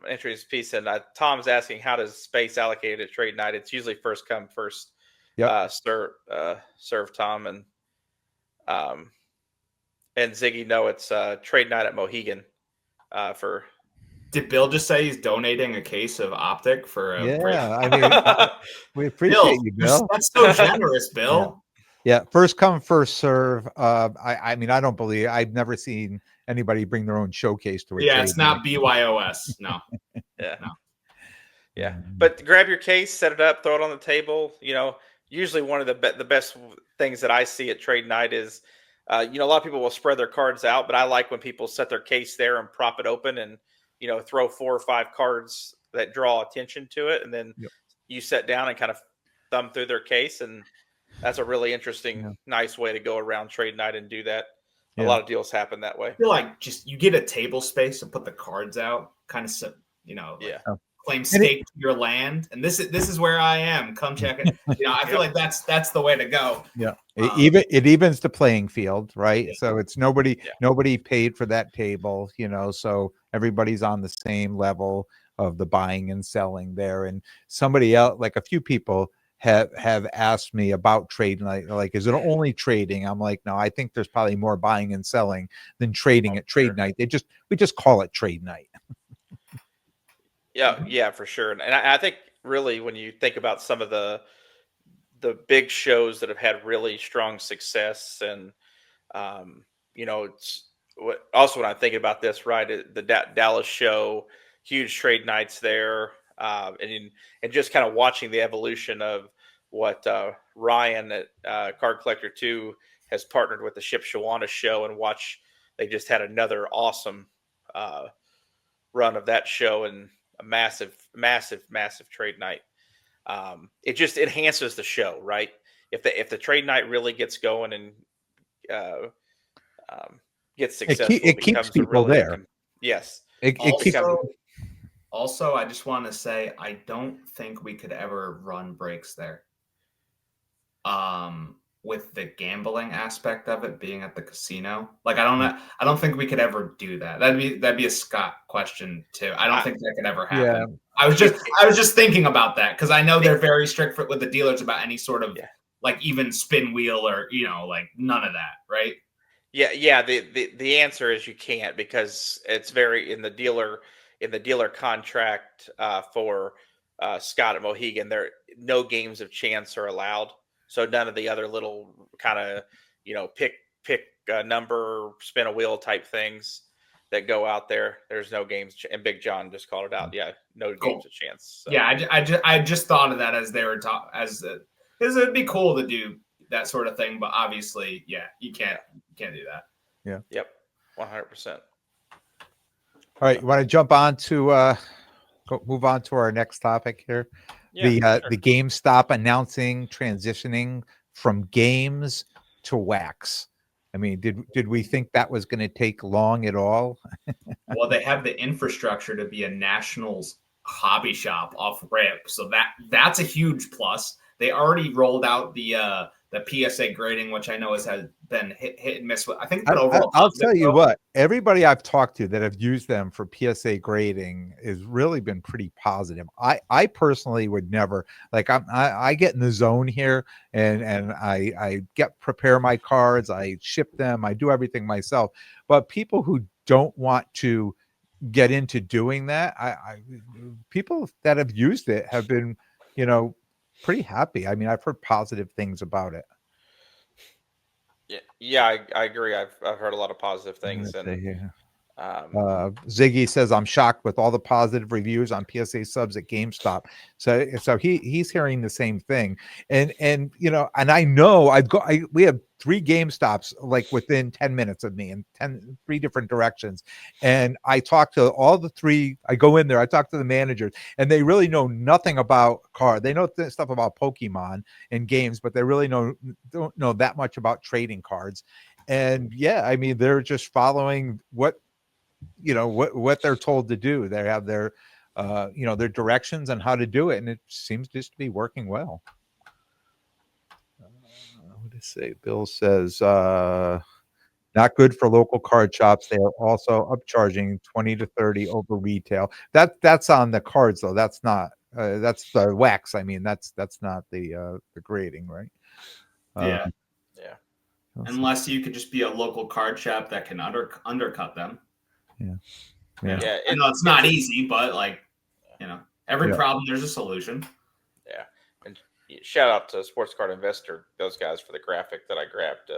entry his piece, and Tom's asking, how does space allocated at trade night? It's usually first come, first Yep. serve, Tom. And Ziggy, no, it's trade night at Mohegan for. Did Bill just say he's donating a case of Optic for a break? Yeah, I mean, we appreciate Bill, you, Bill. that's so generous, Bill. Yeah, first come, first serve. I mean, I've never seen anybody bring their own showcase to a Yeah, trade it's not night. BYOS. No. Yeah. No. Yeah. But grab your case, set it up, throw it on the table. Usually one of the best things that I see at trade night is, a lot of people will spread their cards out, but I like when people set their case there and prop it open and, throw 4 or 5 cards that draw attention to it. And then you sit down and kind of thumb through their case. And that's a really interesting, nice way to go around trade night and do that. A lot of deals happen that way. I feel like just you get a table space and put the cards out, kind of, claim stake to your land, and this is where I am. Come check it. I feel like that's the way to go. Yeah, it evens the playing field, right? So it's nobody paid for that table, so everybody's on the same level of the buying and selling there. And somebody else, like a few people have asked me about trade night, like, is it only trading? I'm like, no, I think there's probably more buying and selling than trading at trade night. We just call it trade night. Yeah, for sure. And I think really when you think about some of the big shows that have had really strong success, and it's also when I'm thinking about this, right, the Dallas show, huge trade nights there, and just kind of watching the evolution of what Ryan at Card Collector 2 has partnered with the Ship Shawana show, and they just had another awesome run of that show, and a massive trade night. It just enhances the show, right? If the trade night really gets going and gets successful, it keeps people there. Yes. Also, I just want to say I don't think we could ever run breaks there. With the gambling aspect of it being at the casino, like I don't think we could ever do that. That'd be a Scott question too. I don't think that could ever happen. Yeah. I was just thinking about that because I know they're very strict with the dealers about any sort of like even spin wheel or like none of that, right? Yeah. The answer is you can't, because it's very in the dealer contract for Scott at Mohegan. There no games of chance are allowed. So none of the other little kind of, pick a number, spin a wheel type things that go out there. There's no games. And Big John just called it out. Yeah, no games of chance. So. Yeah, I just thought of that as they were because it'd be cool to do that sort of thing. But obviously, you can't do that. Yeah. Yep. 100%. All right, you want to jump on to move on to our next topic here? Yeah, the GameStop announcing transitioning from games to wax. I mean, did we think that was going to take long at all? Well, they have the infrastructure to be a nationals hobby shop off rip, so that's a huge plus. They already rolled out the PSA grading, which I know has been hit and miss. I think I'll tell you what, everybody I've talked to that have used them for PSA grading has really been pretty positive. I personally would never, like, I get in the zone here and I prepare my cards, I ship them, I do everything myself. But people who don't want to get into doing that, people that have used it have been, pretty happy. I mean, I've heard positive things about it. Yeah, I agree. I've heard a lot of positive things. Ziggy says, I'm shocked with all the positive reviews on PSA subs at GameStop. So he's hearing the same thing. And and I know we have 3 GameStops like within 10 minutes of me in 3 different directions. And I talk to all the 3. I go in there, I talk to the managers, and they really know nothing about card. They know stuff about Pokemon and games, but they really don't know that much about trading cards. And I mean, they're just following what they're told to do. They have their their directions on how to do it, and it seems just to be working well. What did it say? Bill says Not good for local card shops. They are also upcharging 20 to 30 over retail. That's on the cards though. That's not that's the wax. I mean, that's not the grading, right? Yeah. Yeah. Unless you could just be a local card shop that can undercut them. Yeah. You know? Yeah. I know it's not easy, but like, you know, every problem there's a solution. Yeah. And shout out to Sports Card Investor, those guys, for the graphic that I grabbed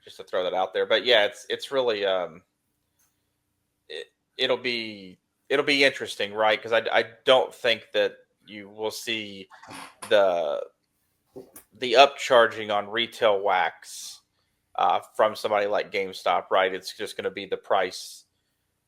just to throw that out there. But yeah, it's really it'll be interesting, right? Because I don't think that you will see the upcharging on retail wax from somebody like GameStop, right? It's just going to be the price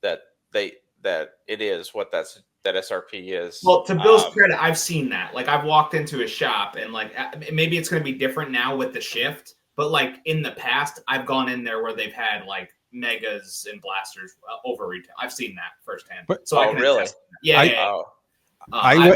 that it is what that SRP is. Well, to Bill's credit, I've seen that. Like, I've walked into a shop and like maybe it's going to be different now with the shift, but like in the past, I've gone in there where they've had like megas and blasters over retail. I've seen that firsthand. But, so I can really? Yeah. I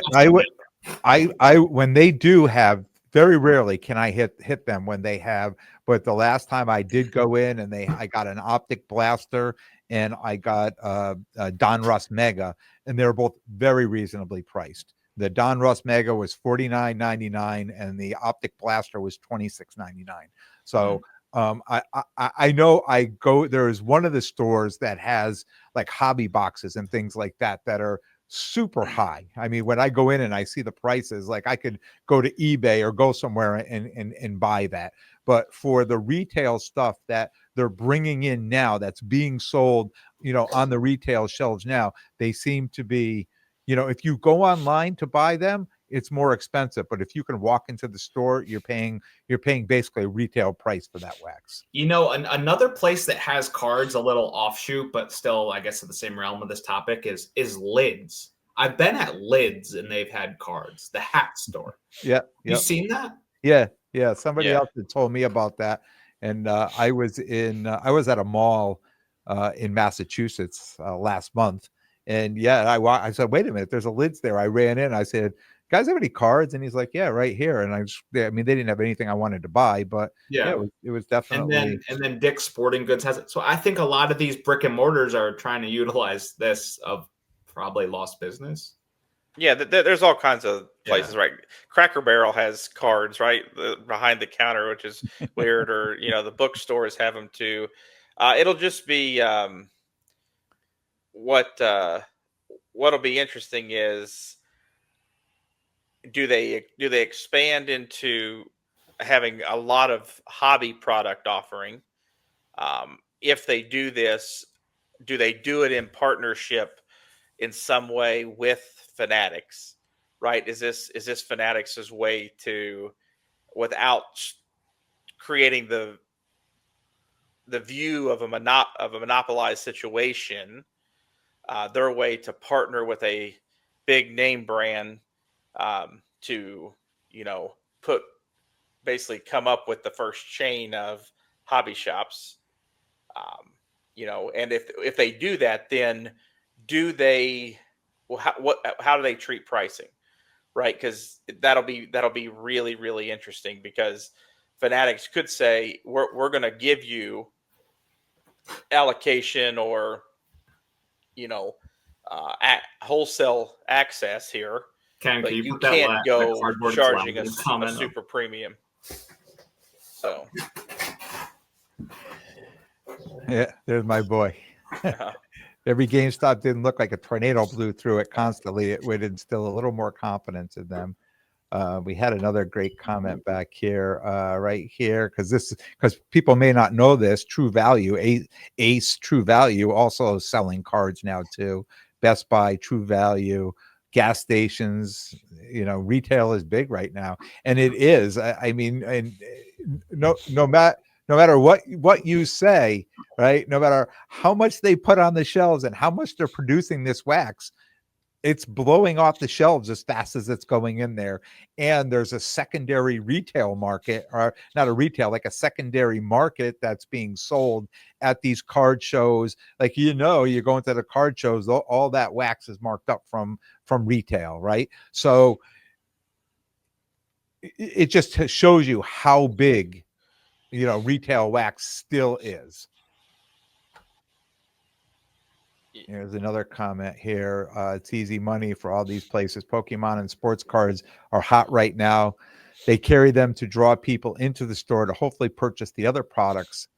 when they do have, very rarely can I hit them when they have, but the last time I did go in and I got an optic blaster and I got a Don Russ Mega, and they're both very reasonably priced. The Don Russ Mega was $49.99 and the optic blaster was $26.99. So I know I go, there is one of the stores that has like hobby boxes and things like that are super high. I mean, when I go in and I see the prices, like I could go to eBay or go somewhere and buy that. But for the retail stuff that they're bringing in now, that's being sold, on the retail shelves now, they seem to be, if you go online to buy them, it's more expensive. But if you can walk into the store, you're paying basically a retail price for that wax. Another place that has cards, a little offshoot, but still, I guess, in the same realm of this topic is Lids. I've been at Lids and they've had cards. The hat store. Yeah. You seen that? Yeah. Somebody else had told me about that, and I was at a mall in Massachusetts last month, and I said, wait a minute, there's a Lids there. I ran in. I said, guys, have any cards? And he's like, yeah, right here. And I mean, they didn't have anything I wanted to buy, but it was definitely. And then Dick's Sporting Goods has it. So I think a lot of these brick and mortars are trying to utilize this of probably lost business. Yeah, there's all kinds of places, right? Cracker Barrel has cards, right, behind the counter, which is weird. Or the bookstores have them too. It'll just be what'll be interesting is, do they expand into having a lot of hobby product offering? If they do this, do they do it in partnership in some way with Fanatics? Right? Is this Fanatics' way to, without creating the view of a monopolized situation, their way to partner with a big name brand to come up with the first chain of hobby shops, and if they do that, then how do they treat pricing, right? Because that'll be really, really interesting, because Fanatics could say, we're going to give you allocation or wholesale access here, but you can't go charging a super premium. So yeah, there's my boy. Every GameStop didn't look like a tornado blew through it constantly. It would instill a little more confidence in them. We had another great comment back here, right here, because people may not know this. True Value, Ace True Value, also selling cards now too. Best Buy, True Value, gas stations. Retail is big right now, and it is. I mean, and no matter what you say, right? No matter how much they put on the shelves and how much they're producing this wax, it's blowing off the shelves as fast as it's going in there. And there's a secondary retail market, or not a retail, like a secondary market that's being sold at these card shows. Like, you go into the card shows, all that wax is marked up from retail, right? So it just shows you how big, retail wax still is. Here's another comment here. It's easy money for all these places. Pokemon and sports cards are hot right now. They carry them to draw people into the store to hopefully purchase the other products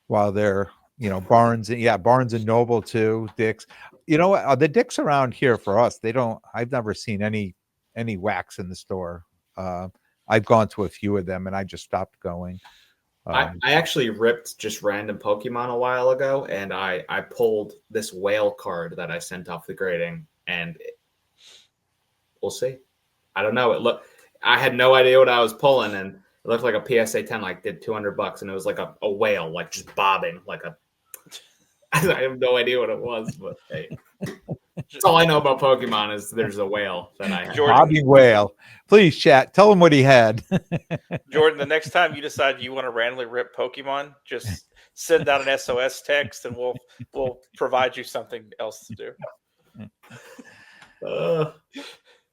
while they're, Barnes and Noble too, Dick's. You know what? The Dick's around here for us, they don't, I've never seen any wax in the store. I've gone to a few of them and I just stopped going. I actually ripped just random Pokemon a while ago, and I pulled this whale card that I sent off the grading, and we'll see. I don't know. I had no idea what I was pulling, and it looked like a PSA 10, like did $200, and it was like a whale, like just bobbing, like a. I have no idea what it was, but hey. That's all I know about Pokemon is there's a whale that I have. Bobbing whale. Please, chat. Tell him what he had. Jordan, the next time you decide you want to randomly rip Pokemon, just send out an SOS text, and we'll provide you something else to do.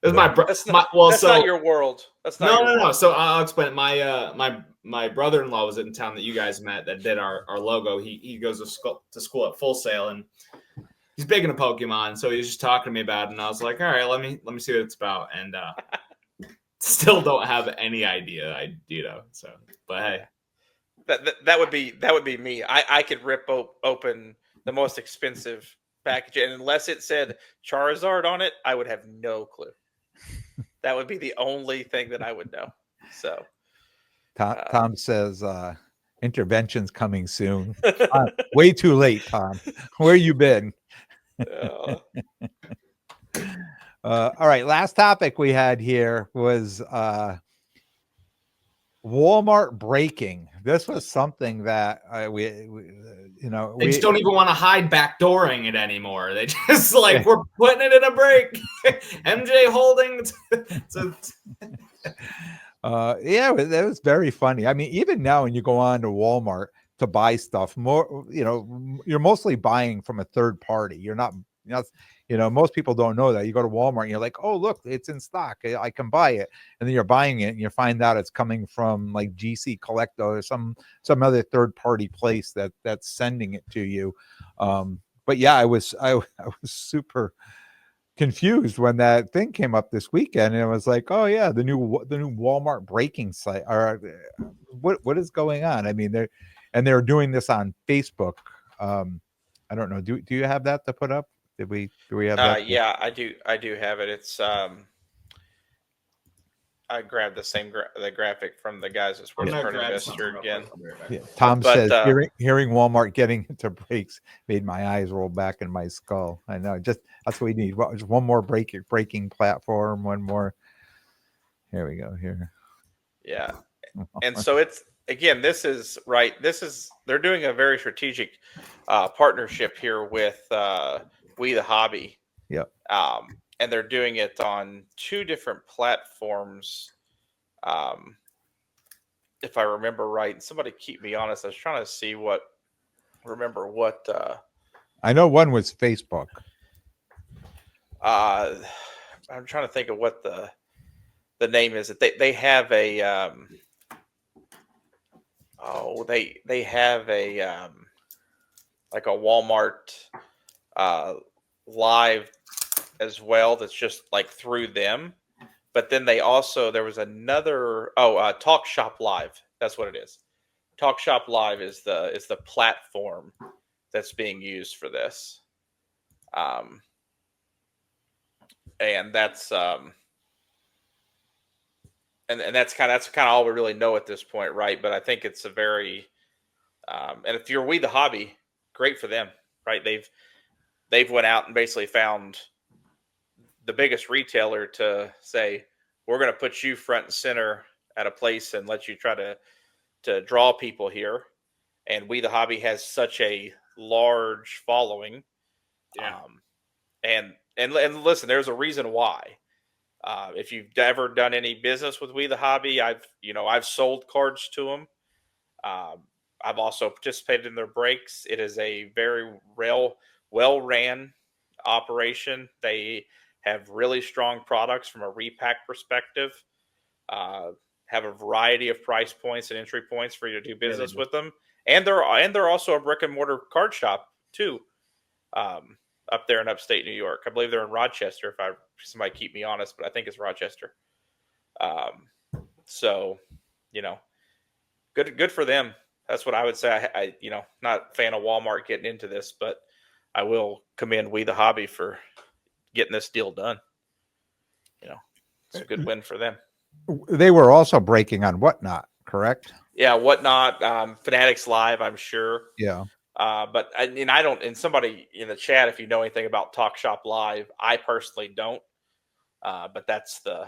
It's that's not your world. That's not no. So I'll explain. My brother-in-law was in town that you guys met that did our logo. He goes to school at Full Sail, and he's big into Pokemon, so he was just talking to me about it, and I was like, all right, let me see what it's about. And still don't have any idea, so, but hey. That would be me. I could rip open the most expensive package, and unless it said Charizard on it, I would have no clue. That would be the only thing that I would know. So Tom says intervention's coming soon. Way too late, Tom. Where you been? All right, last topic we had here was Walmart breaking. This was something that we just don't even want to hide backdooring it anymore. They just like, we're putting it in a break. MJ Holding. Yeah, that was very funny. I mean, even now when you go on to Walmart to buy stuff, you're mostly buying from a third party. You're not, most people don't know that. You go to Walmart and you're like, oh, look, it's in stock. I can buy it. And then you're buying it and you find out it's coming from like GC Collecto or some other third party place that's sending it to you. But yeah, I was super confused when that thing came up this weekend, and it was like, oh yeah, the new Walmart breaking site. Or what is going on? I mean, they're doing this on Facebook. I don't know. Do you have that to put up? Do we have that? Yeah, I do have it. It's I grabbed the graphic from the guys at Sports Card Investor again. Yeah. Tom says hearing Walmart getting into breaks made my eyes roll back in my skull. I know, just that's what we need. Just one more breaking platform, one more. Here we go. Here. Yeah, and so it's again. This is right. They're doing a very strategic partnership here with We the Hobby. Yep. And they're doing it on two different platforms. If I remember right, somebody keep me honest. I was trying to see what. I know one was Facebook. I'm trying to think of what the name is. They have a. They have a like a Walmart live as well. That's just like through them, but then there was another. Talk Shop Live. That's what it is. Talk Shop Live is the platform that's being used for this, and that's and that's kind of all we really know at this point, right? But I think it's a very and if you're We the Hobby, great for them, right? They've went out and basically found the biggest retailer to say, we're going to put you front and center at a place and let you try to draw people here. And We the Hobby has such a large following. Yeah. And listen, there's a reason why. If you've ever done any business with We the Hobby, I've sold cards to them. I've also participated in their breaks. It is a very well ran operation. They have really strong products from a repack perspective. Have a variety of price points and entry points for you to do business with them. And they're also a brick and mortar card shop too. up there in upstate New York. I believe they're in Rochester, if somebody keep me honest, but I think it's Rochester. So, good for them. That's what I would say. I not a fan of Walmart getting into this, but I will commend We the Hobby for getting this deal done. It's a good win for them. They were also breaking on Whatnot, correct? Yeah, Whatnot, Fanatics Live, I'm sure. Yeah. But I don't. And somebody in the chat, if you know anything about Talk Shop Live, I personally don't. But that's the,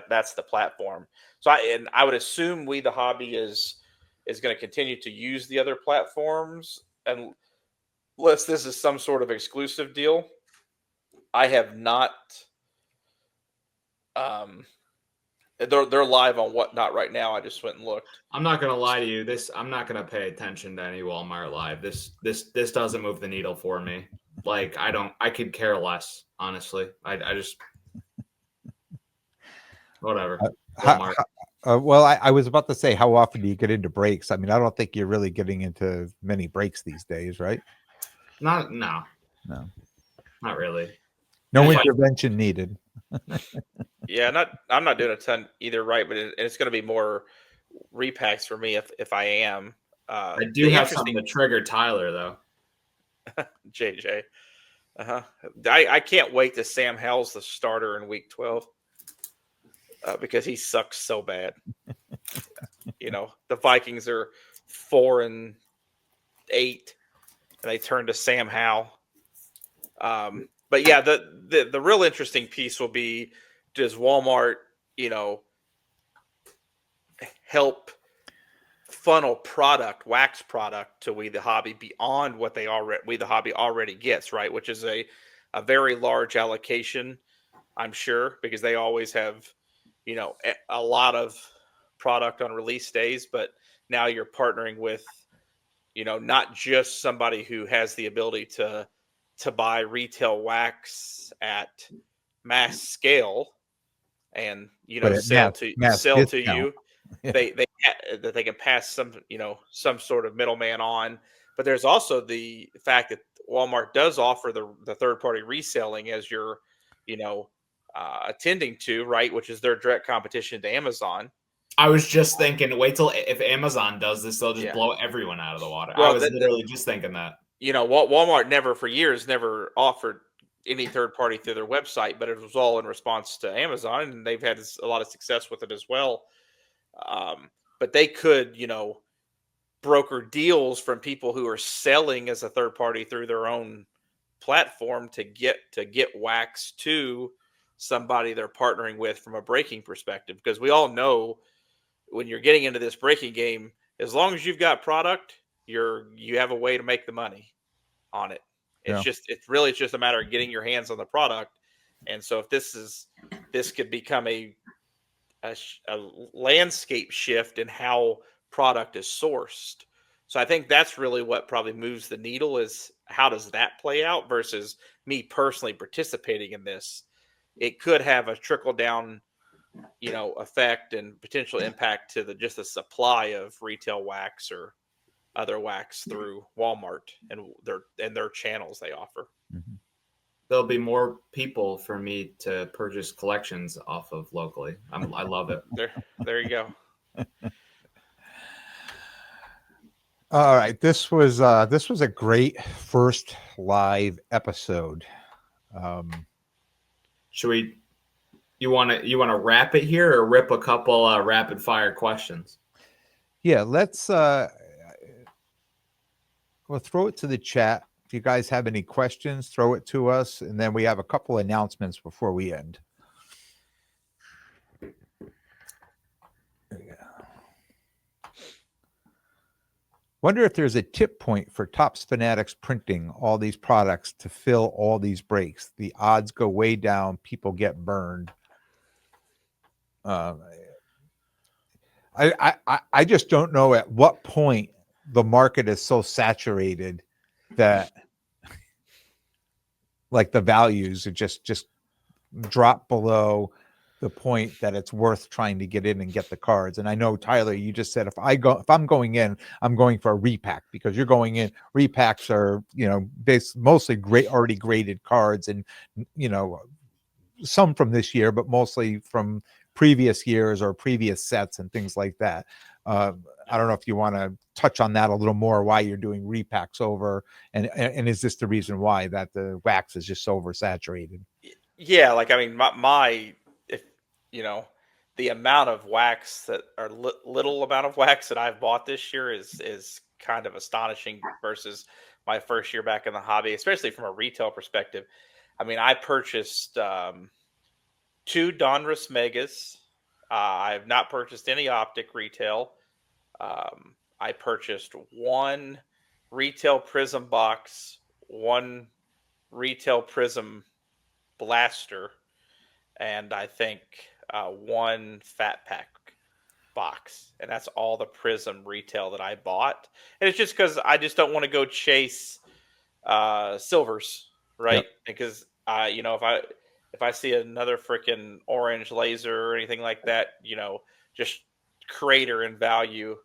that's the platform. So I would assume We the Hobby is going to continue to use the other platforms, unless this is some sort of exclusive deal. I have not. They're live on Whatnot right now. I just went and looked. I'm not gonna lie to you. I'm not gonna pay attention to any Walmart Live. This doesn't move the needle for me. Like I could care less, honestly. I just whatever. Walmart. Well, I was about to say, how often do you get into breaks? I mean, I don't think you're really getting into many breaks these days, right? No, No, not really. No intervention needed. Yeah, I'm not doing a ton either, right? But it's going to be more repacks for me if I am. I do have something to trigger Tyler though. JJ, I can't wait to Sam Howell's the starter in Week 12 because he sucks so bad. The Vikings are 4-8, and they turn to Sam Howell. But yeah, the real interesting piece will be, does Walmart, help funnel wax product to We the Hobby beyond what We the Hobby already gets, right? Which is a very large allocation, I'm sure, because they always have, a lot of product on release days. But now you're partnering with, not just somebody who has the ability to buy retail wax at mass scale and sell to you. Yeah. They can pass some sort of middleman on, but there's also the fact that Walmart does offer the third party reselling as you're attending to, right, which is their direct competition to Amazon. I was just thinking, wait till if Amazon does this, they'll just blow everyone out of the water. Well, I was literally just thinking that. Walmart for years never offered any third party through their website, but it was all in response to Amazon, and they've had a lot of success with it as well. But they could, broker deals from people who are selling as a third party through their own platform to get wax to somebody they're partnering with from a breaking perspective. Because we all know when you're getting into this breaking game, as long as you've got product, you have a way to make the money on it. It's just a matter of getting your hands on the product. And so if this could become a landscape shift in how product is sourced. So I think that's really what probably moves the needle, is how does that play out versus me personally participating in this. It could have a trickle down, effect and potential impact to the supply of retail wax or other wax through Walmart and their channels they offer. Mm-hmm. There'll be more people for me to purchase collections off of locally. I love it. There you go. All right, this was a great first live episode. Should we? You want to wrap it here or rip a couple rapid fire questions? Yeah, let's. We'll throw it to the chat. If you guys have any questions, throw it to us, and then we have a couple announcements before we end. Wonder if there's a tip point for Topps Fanatics printing all these products to fill all these breaks. The odds go way down. People get burned. I just don't know at what point the market is so saturated that like the values are just drop below the point that it's worth trying to get in and get the cards. And I know, Tyler, you just said if I'm going in, I'm going for a repack, because you're going in. Repacks are, mostly already graded cards, and some from this year, but mostly from previous years or previous sets and things like that. I don't know if you want to touch on that a little more, why you're doing repacks over, and is this the reason why that the wax is just so oversaturated? Yeah, like I mean, my if the amount of wax that or little amount of wax that I've bought this year is kind of astonishing versus my first year back in the hobby, especially from a retail perspective. I mean, I purchased 2 Donruss Megas. I have not purchased any optic retail. I purchased 1 retail Prism box, 1 retail Prism blaster, and I think 1 fat pack box, and that's all the Prism retail that I bought. And it's just because I just don't want to go chase silvers, right? Yep. Because if I see another freaking orange laser or anything like that, just crater in value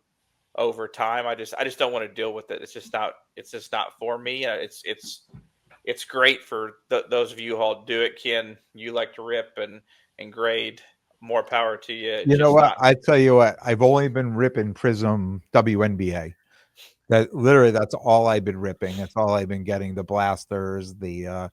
over time. I just don't want to deal with it. It's just not for me. It's great for those of you who all do it. Ken, you like to rip and grade. More power to you. It's You know just what? not. I tell you what, I've only been ripping Prism WNBA. That's all I've been ripping. That's all I've been getting. The blasters, the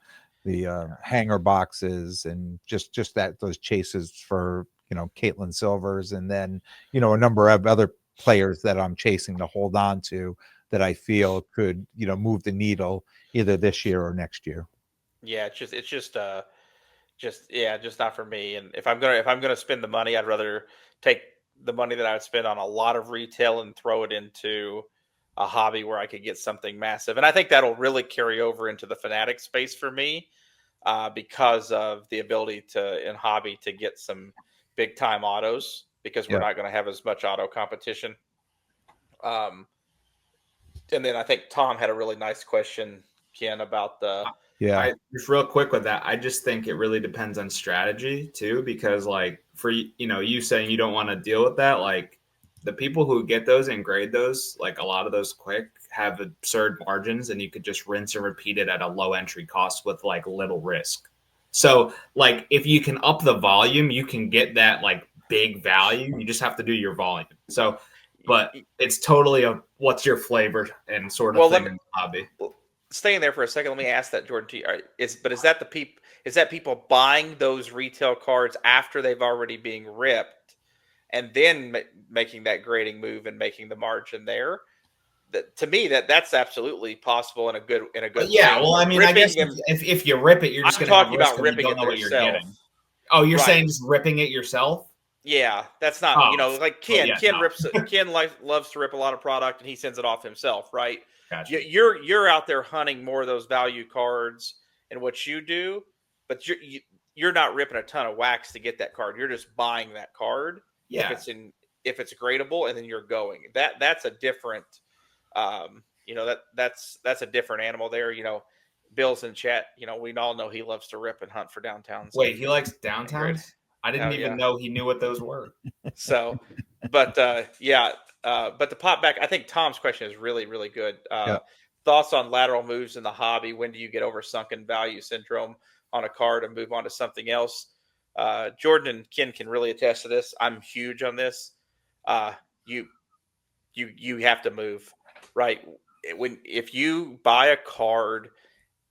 hanger boxes, and just those chases for Caitlin Silvers, and then a number of other players that I'm chasing to hold on to that I feel could move the needle either this year or next year. Yeah, just not for me. And if I'm gonna spend the money, I'd rather take the money that I would spend on a lot of retail and throw it into a hobby where I could get something massive. And I think that'll really carry over into the Fanatic space for me, because of the ability in hobby to get some big time autos, because we're Yeah. not going to have as much auto competition. And then I think Tom had a really nice question, Ken, about the Yeah. Just real quick with that, I just think it really depends on strategy too, because like for you saying you don't want to deal with that, like the people who get those and grade those, like a lot of those quick have absurd margins, and you could just rinse and repeat it at a low entry cost with like little risk. So like if you can up the volume, you can get that like big value. You just have to do your volume. So, but it's totally what's your flavor and sort of thing in the hobby. Staying there for a second, let me ask that, Jordan. To you. Is that the people? Is that people buying those retail cards after they've already being ripped, and then making that grading move and making the margin there? That, to me, that's absolutely possible in a good Yeah, way. well, I mean, I guess if you rip it, you're just going to have risk about ripping it yourself. What you're getting. Oh, you're saying just ripping it yourself? Yeah, that's not like Ken. Well, yeah, Ken rips. Ken loves to rip a lot of product, and he sends it off himself, right? Gotcha. You're out there hunting more of those value cards and what you do, but you're not ripping a ton of wax to get that card. You're just buying that card. Yeah. If it's gradable, and then you're going. That's a different. That's a different animal there. Bill's in chat. We all know he loves to rip and hunt for downtowns. Wait, he likes downtowns? I didn't even know he knew what those were. So, but but to pop back, I think Tom's question is really, really good. Thoughts on lateral moves in the hobby? When do you get over sunken value syndrome on a card and move on to something else? Jordan and Ken can really attest to this. I'm huge on this. You have to move, right? If you buy a card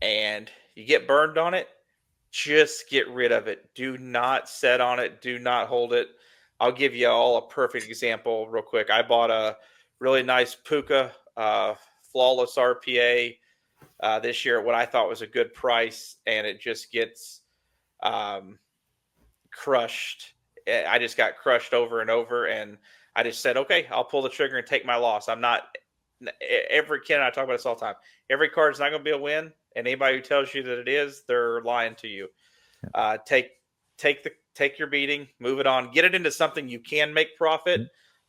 and you get burned on it, just get rid of it. Do not set on it. Do not hold it. I'll give you all a perfect example real quick. I bought a really nice Puka flawless RPA this year at what I thought was a good price, and it just gets crushed. I just got crushed over and over, and I just said, okay, I'll pull the trigger and take my loss. I'm not Ken and I talk about this all the time. Every card's not going to be a win, and anybody who tells you that it is, they're lying to you. Take your beating, move it on, get it into something you can make profit,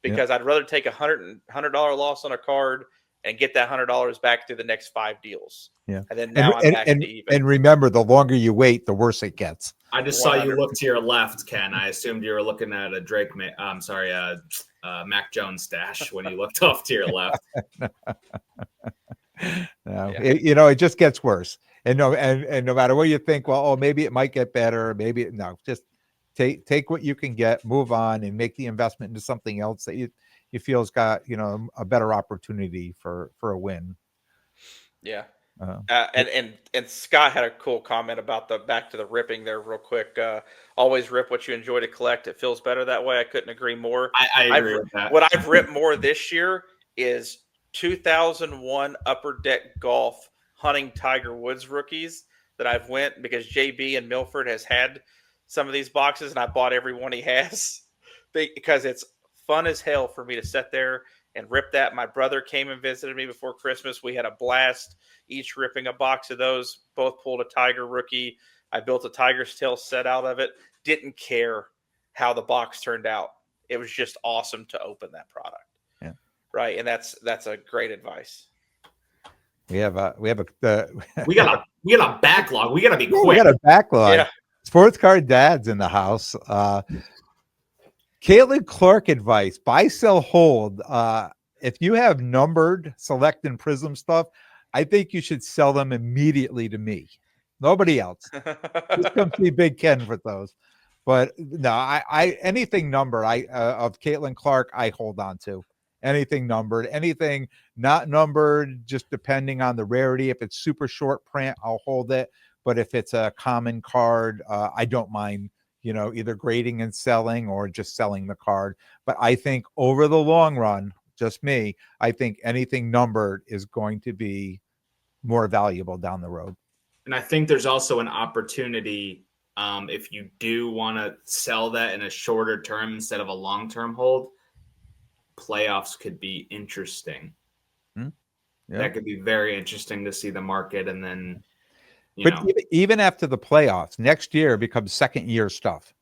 because I'd rather take $100 loss on a card and get that $100 back through the next 5 deals. Yeah. And then now I'm back to even. And remember, the longer you wait, the worse it gets. I just saw you look to your left, Ken. I assumed you were looking at a Mac Jones stash when you looked off to your left. No, it just gets worse. And no matter what you think, well, maybe it might get better. Maybe no, just take what you can get, move on, and make the investment into something else that you feel's got a better opportunity for a win. Yeah. And Scott had a cool comment about back to the ripping there real quick. Always rip what you enjoy to collect. It feels better that way. I couldn't agree more. I agree with that. What I've ripped more this year is 2001 Upper Deck Golf hunting Tiger Woods rookies that I've went because JB and Milford has had some of these boxes and I bought every one he has because it's fun as hell for me to sit there and rip that. My brother came and visited me before Christmas. We had a blast, each ripping a box of those. Both pulled a Tiger rookie. I built a Tiger's Tail set out of it. Didn't care how the box turned out. It was just awesome to open that product. Yeah. Right. And that's a great advice. We got a backlog. We gotta be quick. We got a backlog. Yeah. Sports Card Dad's in the house. Caitlin Clark advice: buy, sell, hold. If you have numbered Select and Prism stuff, I think you should sell them immediately to me. Nobody else. Just come see Big Ken for those. But no, I anything numbered of Caitlin Clark, I hold on to. Anything numbered, anything not numbered, just depending on the rarity. If it's super short print, I'll hold it. But if it's a common card, I don't mind, either grading and selling or just selling the card. But I think over the long run, just me, I think anything numbered is going to be more valuable down the road. And I think there's also an opportunity if you do want to sell that in a shorter term instead of a long-term hold. Playoffs could be interesting. Yeah. That could be very interesting to see the market, and then even after the playoffs, next year becomes second year stuff,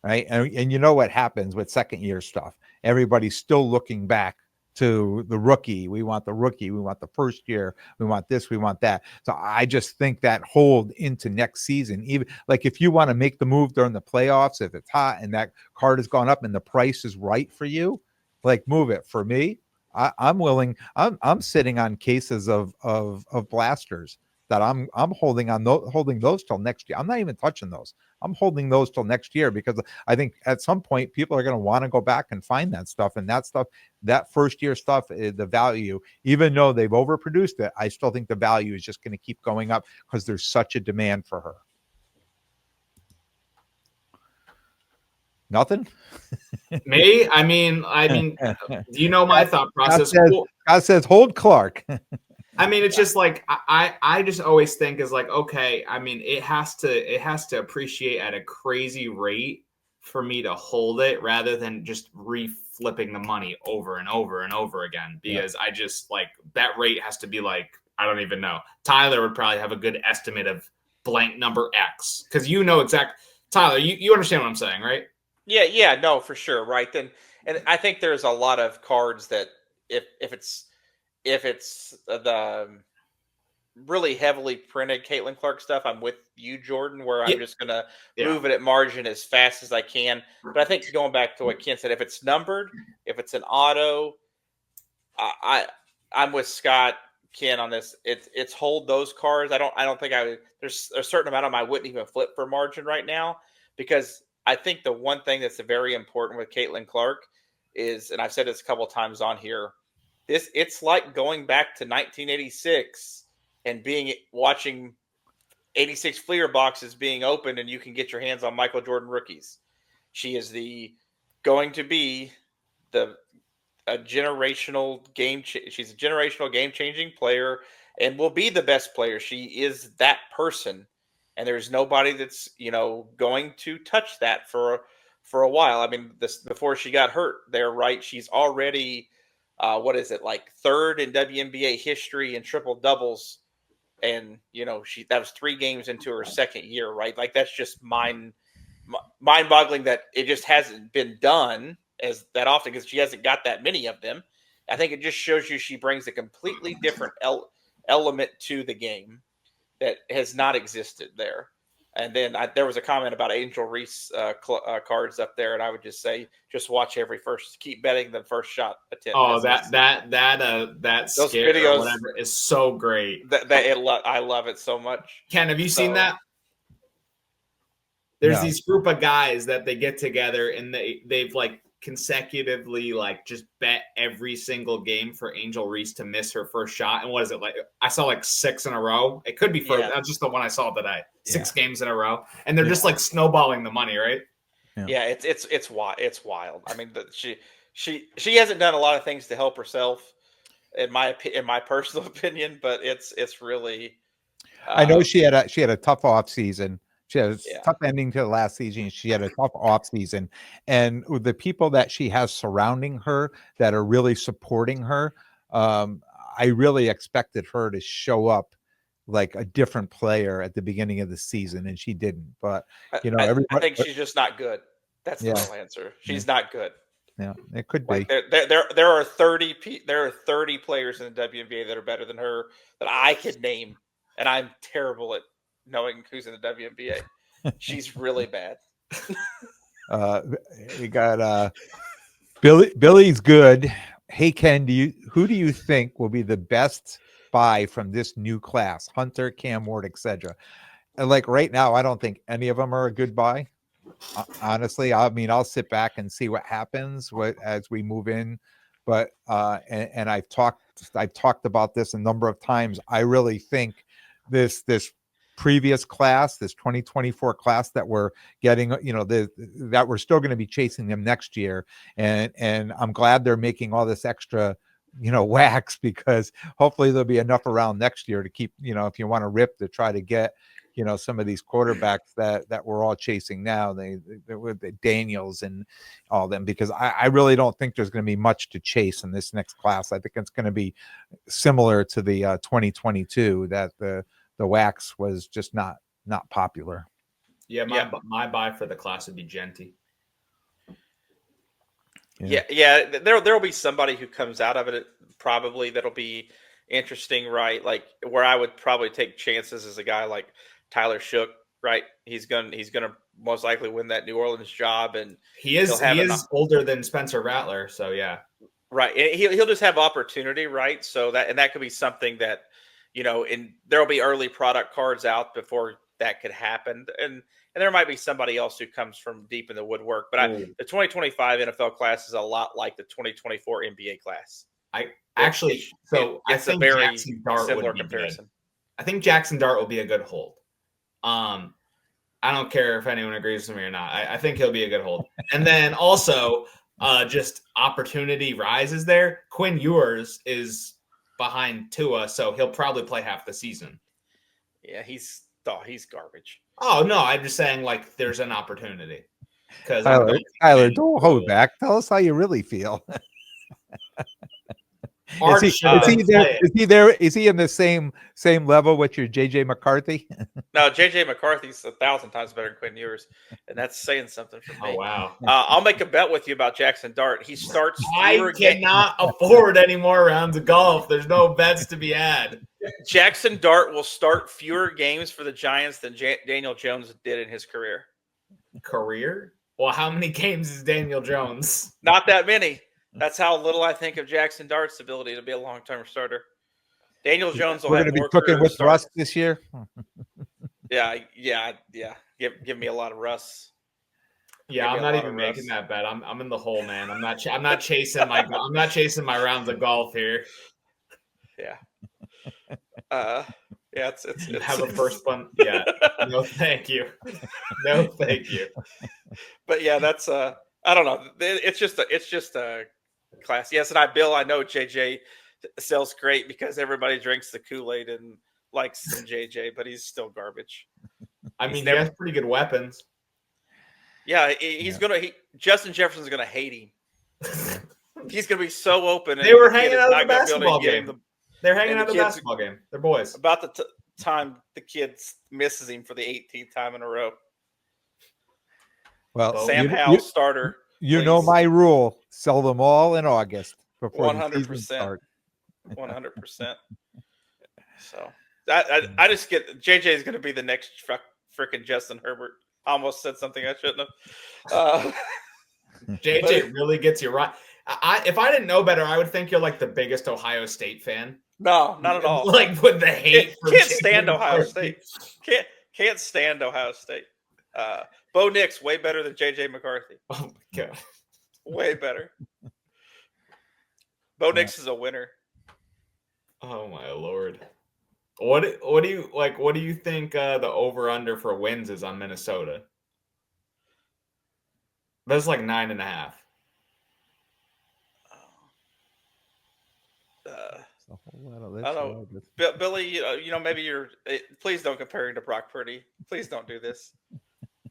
right? And you know what happens with second year stuff? Everybody's still looking back to the rookie. We want the rookie. We want the first year. We want this. We want that. So I just think that hold into next season. Even like if you want to make the move during the playoffs, if it's hot and that card has gone up and the price is right for you, like move it. For me, I'm willing. I'm sitting on cases of blasters that I'm holding those till next year. I'm not even touching those. I'm holding those till next year because I think at some point people are going to want to go back and find that stuff, and that first year stuff, the value, even though they've overproduced it, I still think the value is just going to keep going up because there's such a demand for her. Nothing. Me? I mean, do you know my thought process? God says hold Clark. I mean, it's just like I just always think is like, okay, I mean, it has to appreciate at a crazy rate for me to hold it rather than just reflipping the money over and over and over again, because I just like that rate has to be like, I don't even know. Tyler would probably have a good estimate of blank number X because Tyler, you understand what I'm saying, right? Yeah, no, for sure, right. Then, and I think there's a lot of cards that if it's the really heavily printed Caitlin Clark stuff, I'm with you, Jordan, where I'm just gonna move it at margin as fast as I can. But I think going back to what Ken said, if it's numbered, if it's an auto, I'm with Scott, Ken on this. It's hold those cards. I don't think there's a certain amount of them I wouldn't even flip for margin right now, because I think the one thing that's very important with Caitlin Clark is, and I've said this a couple of times on here, it's like going back to 1986 and watching 86 Fleer boxes being opened, and you can get your hands on Michael Jordan rookies. She is going to be a generational she's a generational game changing player and will be the best player. She is that person. And there's nobody that's, going to touch that for a while. I mean, before she got hurt there, right? She's already, third in WNBA history in triple doubles. And, that was 3 games into her second year, right? Like, that's just mind-boggling that it just hasn't been done as that often because she hasn't got that many of them. I think it just shows you she brings a completely different element to the game that has not existed there. And then there was a comment about Angel Reese cards up there, and I would just say, just watch keep betting the first shot attempt. Oh, that scare videos, or whatever is so great. I love it so much. Ken, have you seen that? There's these group of guys that they get together and they've like consecutively like just bet every single game for Angel Reese to miss her first shot. And what is it like? I saw like 6 in a row. It could be that's just the one I saw today. 6 games in a row, and they're just like snowballing the money, right? Yeah, it's wild. I mean, she hasn't done a lot of things to help herself, in my personal opinion, but it's really. I know she had a tough off season. She had a tough ending to the last season. She had a tough off season, and with the people that she has surrounding her that are really supporting her, I really expected her to show up like a different player at the beginning of the season, and she didn't. But I think she's just not good. That's the real answer. She's not good. Yeah, it could be. There are 30 players in the WNBA that are better than her that I could name, and I'm terrible at knowing who's in the WNBA. She's really bad. We got Billy's good. Hey Ken, who do you think will be the best buy from this new class? Hunter, Cam Ward, etc. And like right now, I don't think any of them are a good buy. Honestly, I mean, I'll sit back and see what happens as we move in. But and I've talked about this a number of times. I really think this previous class, this 2024 class that we're getting, that we're still going to be chasing them next year. And I'm glad they're making all this extra, wax, because hopefully there'll be enough around next year to keep, if you want to rip, to try to get, some of these quarterbacks that we're all chasing now, with the Daniels and all them, because I really don't think there's going to be much to chase in this next class. I think it's going to be similar to the 2022, that the wax was just not popular. Yeah, my buy for the class would be Genty. Yeah. There'll be somebody who comes out of it probably that'll be interesting, right? Like where I would probably take chances is a guy like Tyler Shook, right? He's gonna most likely win that New Orleans job, and he is older than Spencer Rattler, so yeah, right. And he'll just have opportunity, right? So that could be something that, and there'll be early product cards out before that could happen, and there might be somebody else who comes from deep in the woodwork. But the 2025 NFL class is a lot like the 2024 NBA class. I think very Jackson Dart similar would be comparison. Good. I think Jackson Dart will be a good hold. I don't care if anyone agrees with me or not. I think he'll be a good hold. And then also, just opportunity rises there. Quinn Ewers is behind Tua, so he'll probably play half the season. Yeah, he's garbage. Oh no, I'm just saying like there's an opportunity. Because Tyler, don't hold back. Tell us how you really feel. Is he in the same level with your JJ McCarthy? No, JJ McCarthy's 1,000 times better than Quinn Ewers, and that's saying something for me. Oh wow! I'll make a bet with you about Jackson Dart. He starts. I cannot afford any more rounds of golf. There's no bets to be had. Jackson Dart will start fewer games for the Giants than Daniel Jones did in his career. Career? Well, how many games is Daniel Jones? Not that many. That's how little I think of Jackson Dart's ability to be a long-term starter. Daniel Jones will We're going to be cooking with Russ this year. Yeah. Give me a lot of Russ. Yeah, I'm not even making that bet. I'm in the hole, man. I'm not chasing my rounds of golf here. Yeah. It's have a first one. Yeah. No, thank you. No, thank you. But yeah, that's I don't know. It's just a class. Yes, and I know JJ sells great because everybody drinks the Kool-Aid and likes some JJ, but he's still garbage. He has pretty good weapons. Yeah, Justin Jefferson's gonna hate him. He's gonna be so open. They were hanging out at the basketball game. They're hanging out at the basketball game. They're boys. About the time the kid misses him for the 18th time in a row. Well, Sam Howell starter. You know my rule. Sell them all in August. before the season 100%. starts. 100%. So I just get JJ is going to be the next freaking Justin Herbert. I almost said something I shouldn't have. JJ really gets you right. If I didn't know better, I would think you're like the biggest Ohio State fan. No, not at all. Like with the hate. Can't stand Ohio State. Can't stand Ohio State. Bo Nix way better than JJ McCarthy. Oh my god, way better. Bo Nix is a winner. Oh my lord. What do you like? What do you think the over under for wins is on Minnesota? That's like 9.5. A whole lot of this. I don't know, Billy. You know, maybe you're. Please don't compare him to Brock Purdy. Please don't do this.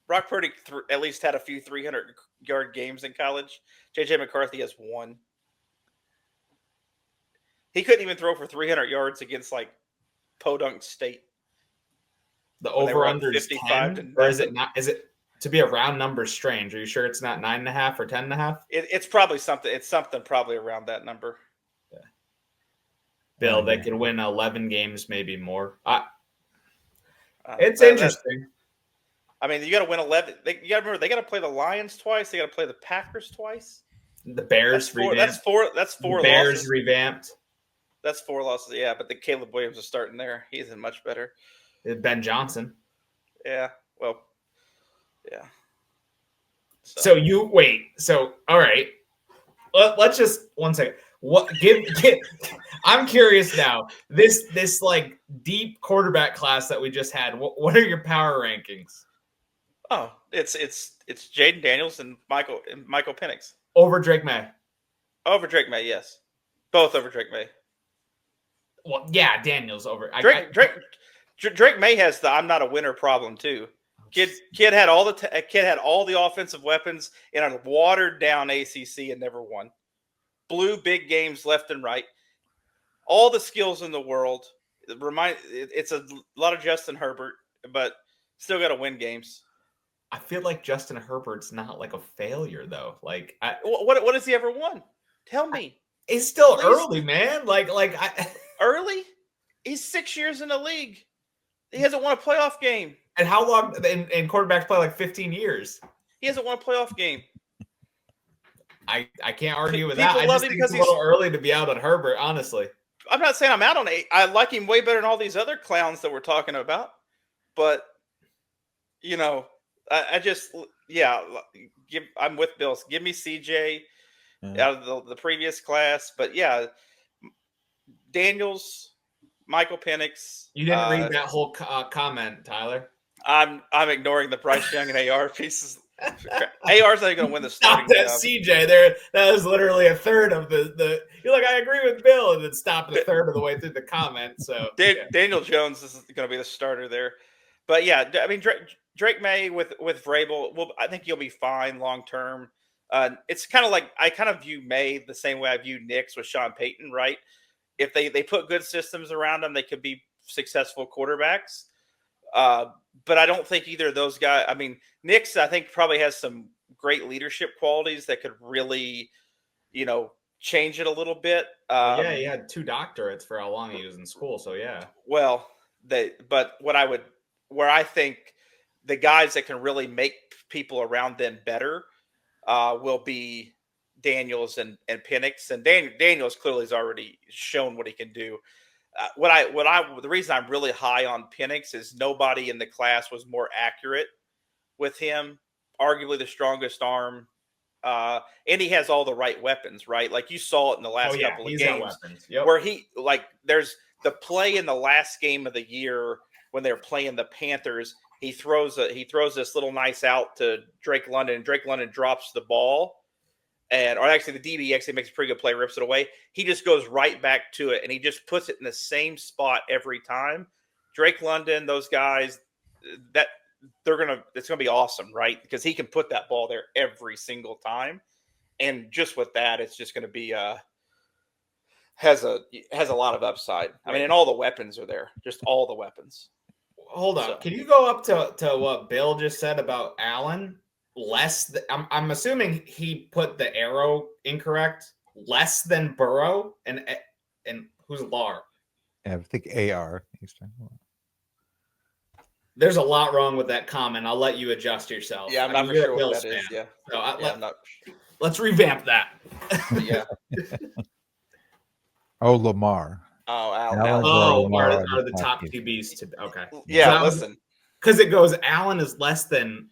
Brock Purdy at least had a few 300-yard games in college. JJ McCarthy has one. He couldn't even throw for 300 yards against like Podunk State. The over under is 10, or is it not? Is it to be a round number strange? Are you sure it's not 9.5 or 10.5? It's probably something. It's something probably around that number. Yeah. Bill, they could win 11 games, maybe more. It's interesting. I mean, you got to win 11. You got to remember they got to play the Lions twice. They got to play the Packers twice. The Bears revamped. That's four. Bears losses. Revamped. That's 4 losses. Yeah, but the Caleb Williams is starting there. He's in much better. Ben Johnson. Yeah. Well. Yeah. So you wait. So all right. Let's just 1 second. What give I'm curious now. This like deep quarterback class that we just had. What are your power rankings? Oh, it's Jaden Daniels and Michael Penix Over Drake May. Over Drake May, yes. Both over Drake May. Well, yeah, Daniels over. Drake May has the I'm not a winner problem too. Kid had all the offensive weapons in a watered down ACC and never won. Blew big games left and right. All the skills in the world. It's a lot of Justin Herbert, but still got to win games. I feel like Justin Herbert's not like a failure though. Like, what has he ever won? Tell me. It's still early, man. Early? He's 6 years in the league. He hasn't won a playoff game. And how long? And quarterbacks play like 15 years. He hasn't won a playoff game. I can't argue with that. People I love just him think it's because a little early to be out on Herbert, honestly. I'm not saying I'm out on it. I like him way better than all these other clowns that we're talking about. But, you know, I'm with Bill. Give me CJ out of the previous class. But, yeah, Daniels, Michael Penix. You didn't read that whole comment, Tyler. I'm ignoring the Bryce Young and AR pieces. AR's not going to win the starting job. CJ there. That was literally a third of the. You're like, I agree with Bill, and then stopped a third of the way through the comment. So Daniel Jones is going to be the starter there, but yeah, I mean Drake May with Vrabel. Well, I think he'll be fine long term. It's kind of like I kind of view May the same way I view Nix with Sean Payton. Right? If they put good systems around them, they could be successful quarterbacks. But I don't think either of those guys. I mean, Nix, I think probably has some great leadership qualities that could really, change it a little bit. Yeah, he had 2 doctorates for how long he was in school. So yeah. Well, where I think the guys that can really make people around them better will be Daniels and Penix. And Daniels clearly has already shown what he can do. The reason I'm really high on Penix is nobody in the class was more accurate with him. Arguably the strongest arm, and he has all the right weapons. Right, like you saw it in the last couple of games, where there's the play in the last game of the year when they're playing the Panthers. He throws this little nice out to Drake London, and Drake London drops the ball. Or actually, the DB actually makes a pretty good play, rips it away. He just goes right back to it, and he just puts it in the same spot every time. Drake London, those guys, it's gonna be awesome, right? Because he can put that ball there every single time, and just with that, it's just gonna be has a lot of upside. I mean, and all the weapons are there, just all the weapons. Hold on, can you go up to what Bill just said about Allen? I'm assuming he put the arrow incorrect. less than Burrow, and who's Lar? I think AR. There's a lot wrong with that comment. I'll let you adjust yourself. Yeah, I'm not for you're a sure what Bills that is. fan. Yeah. So I'm not. let's revamp that. But yeah. Oh, Lamar. Oh, Allen Allen. Oh, Lamar are the top QBs to okay? Yeah, So listen. because it goes Allen is less than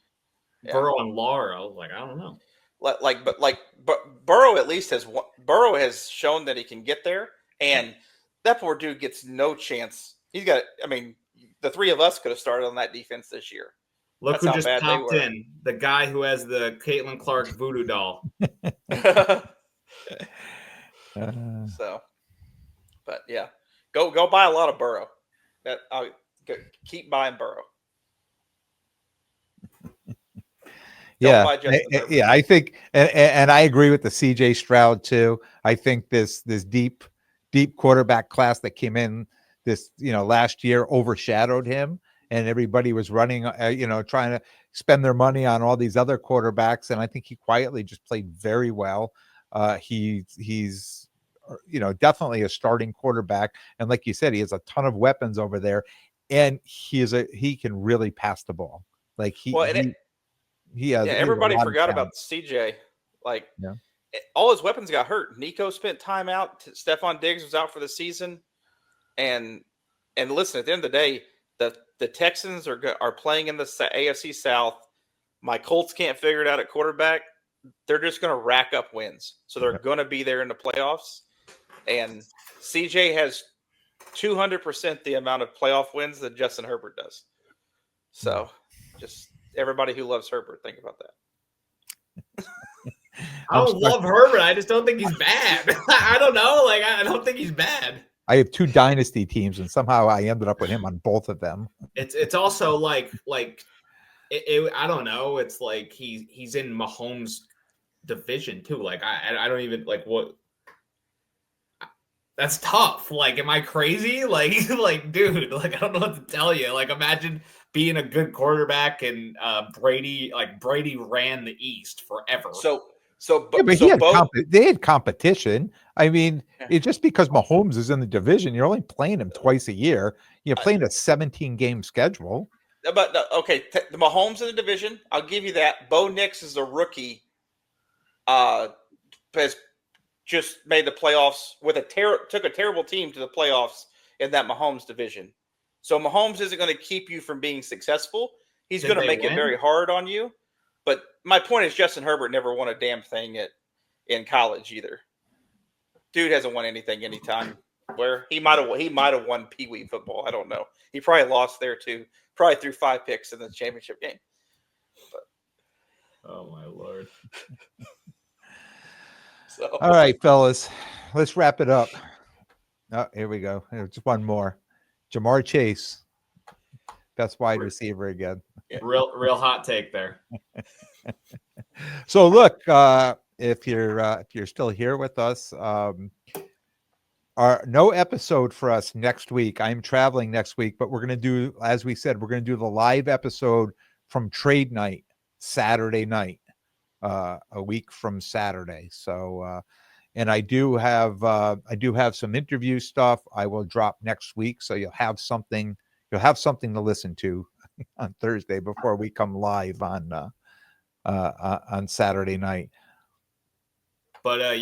Yeah. Burrow and Lar. I was like, I don't know. But Burrow at least Burrow has shown that he can get there, and that poor dude gets no chance. He's got. I mean, the three of us could have started on that defense this year. Look That's who how just bad they popped were. in. The guy who has the Caitlin Clark voodoo doll. So, but yeah, go buy a lot of Burrow. That I'll keep buying Burrow. Yeah, buy Justin Herbert. yeah. I think, and I agree with the CJ Stroud too. I think this deep quarterback class that came in this last year overshadowed him, and everybody was running, trying to spend their money on all these other quarterbacks, and I think he quietly just played very well. He's definitely a starting quarterback, and like you said, he has a ton of weapons over there, and he can really pass the ball. Like he has. Everybody he forgot about CJ. Like, all his weapons got hurt. Nico spent time out. Stephon Diggs was out for the season. And listen, at the end of the day, the Texans are playing in the AFC South. My Colts can't figure it out at quarterback. They're just going to rack up wins. So they're going to be there in the playoffs. And CJ has 200% the amount of playoff wins that Justin Herbert does. So just everybody who loves Herbert, think about that. I don't love Herbert. I just don't think he's bad. I don't know. Like, I don't think he's bad. I have two dynasty teams, and somehow I ended up with him on both of them. It's also like I don't know. It's like he's in Mahomes' division too. Like I don't even like what. That's tough. Like, am I crazy? Like, dude. Like, I don't know what to tell you. Like, imagine being a good quarterback and Brady ran the East forever. They had competition. I mean, it's just because Mahomes is in the division, you're only playing him twice a year. You're playing a 17-game schedule. But okay, the Mahomes in the division, I'll give you that. Bo Nix is a rookie. Has just made the playoffs with took a terrible team to the playoffs in that Mahomes division. So Mahomes isn't going to keep you from being successful. He's going to make it very hard on you. But my point is, Justin Herbert never won a damn thing in college either. Dude hasn't won anything anytime. Where he might have won Pee Wee football. I don't know. He probably lost there too. Probably threw 5 picks in the championship game. But, oh my Lord. So. All right, fellas, let's wrap it up. Oh, here we go. Just one more. Jamar Chase, best wide receiver again. Real hot take there. So look, if you're still here with us, no episode for us next week. I'm traveling next week, but we're going to do, as we said, we're going to do the live episode from trade night, Saturday night, a week from Saturday. So, and I do have some interview stuff I will drop next week. So you'll have something to listen to on Thursday before we come live on Saturday night. But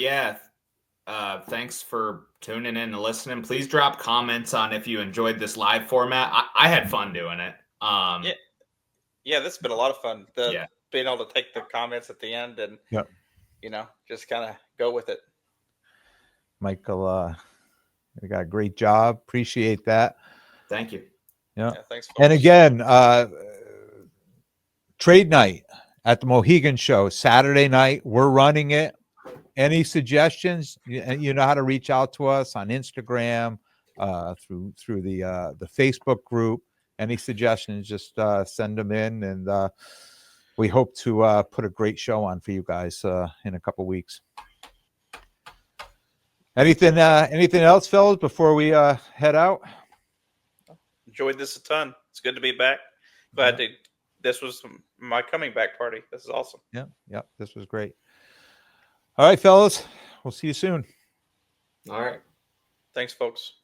thanks for tuning in and listening. Please drop comments on if you enjoyed this live format. I had fun doing it. Yeah, this has been a lot of fun. Being able to take the comments at the end and just kind of go with it. Michael, you got a great job. Appreciate that. Thank you. Yeah thanks, folks. And again, trade night at the Mohegan Show, Saturday night. We're running it. Any suggestions? You know how to reach out to us on Instagram, through the Facebook group. Any suggestions, just send them in, and we hope to put a great show on for you guys in a couple weeks. Anything else, fellas, before we head out? Enjoyed this a ton. It's good to be back. Glad this was my coming back party. This is awesome. Yeah, this was great. All right, fellas. We'll see you soon. All right. Thanks, folks.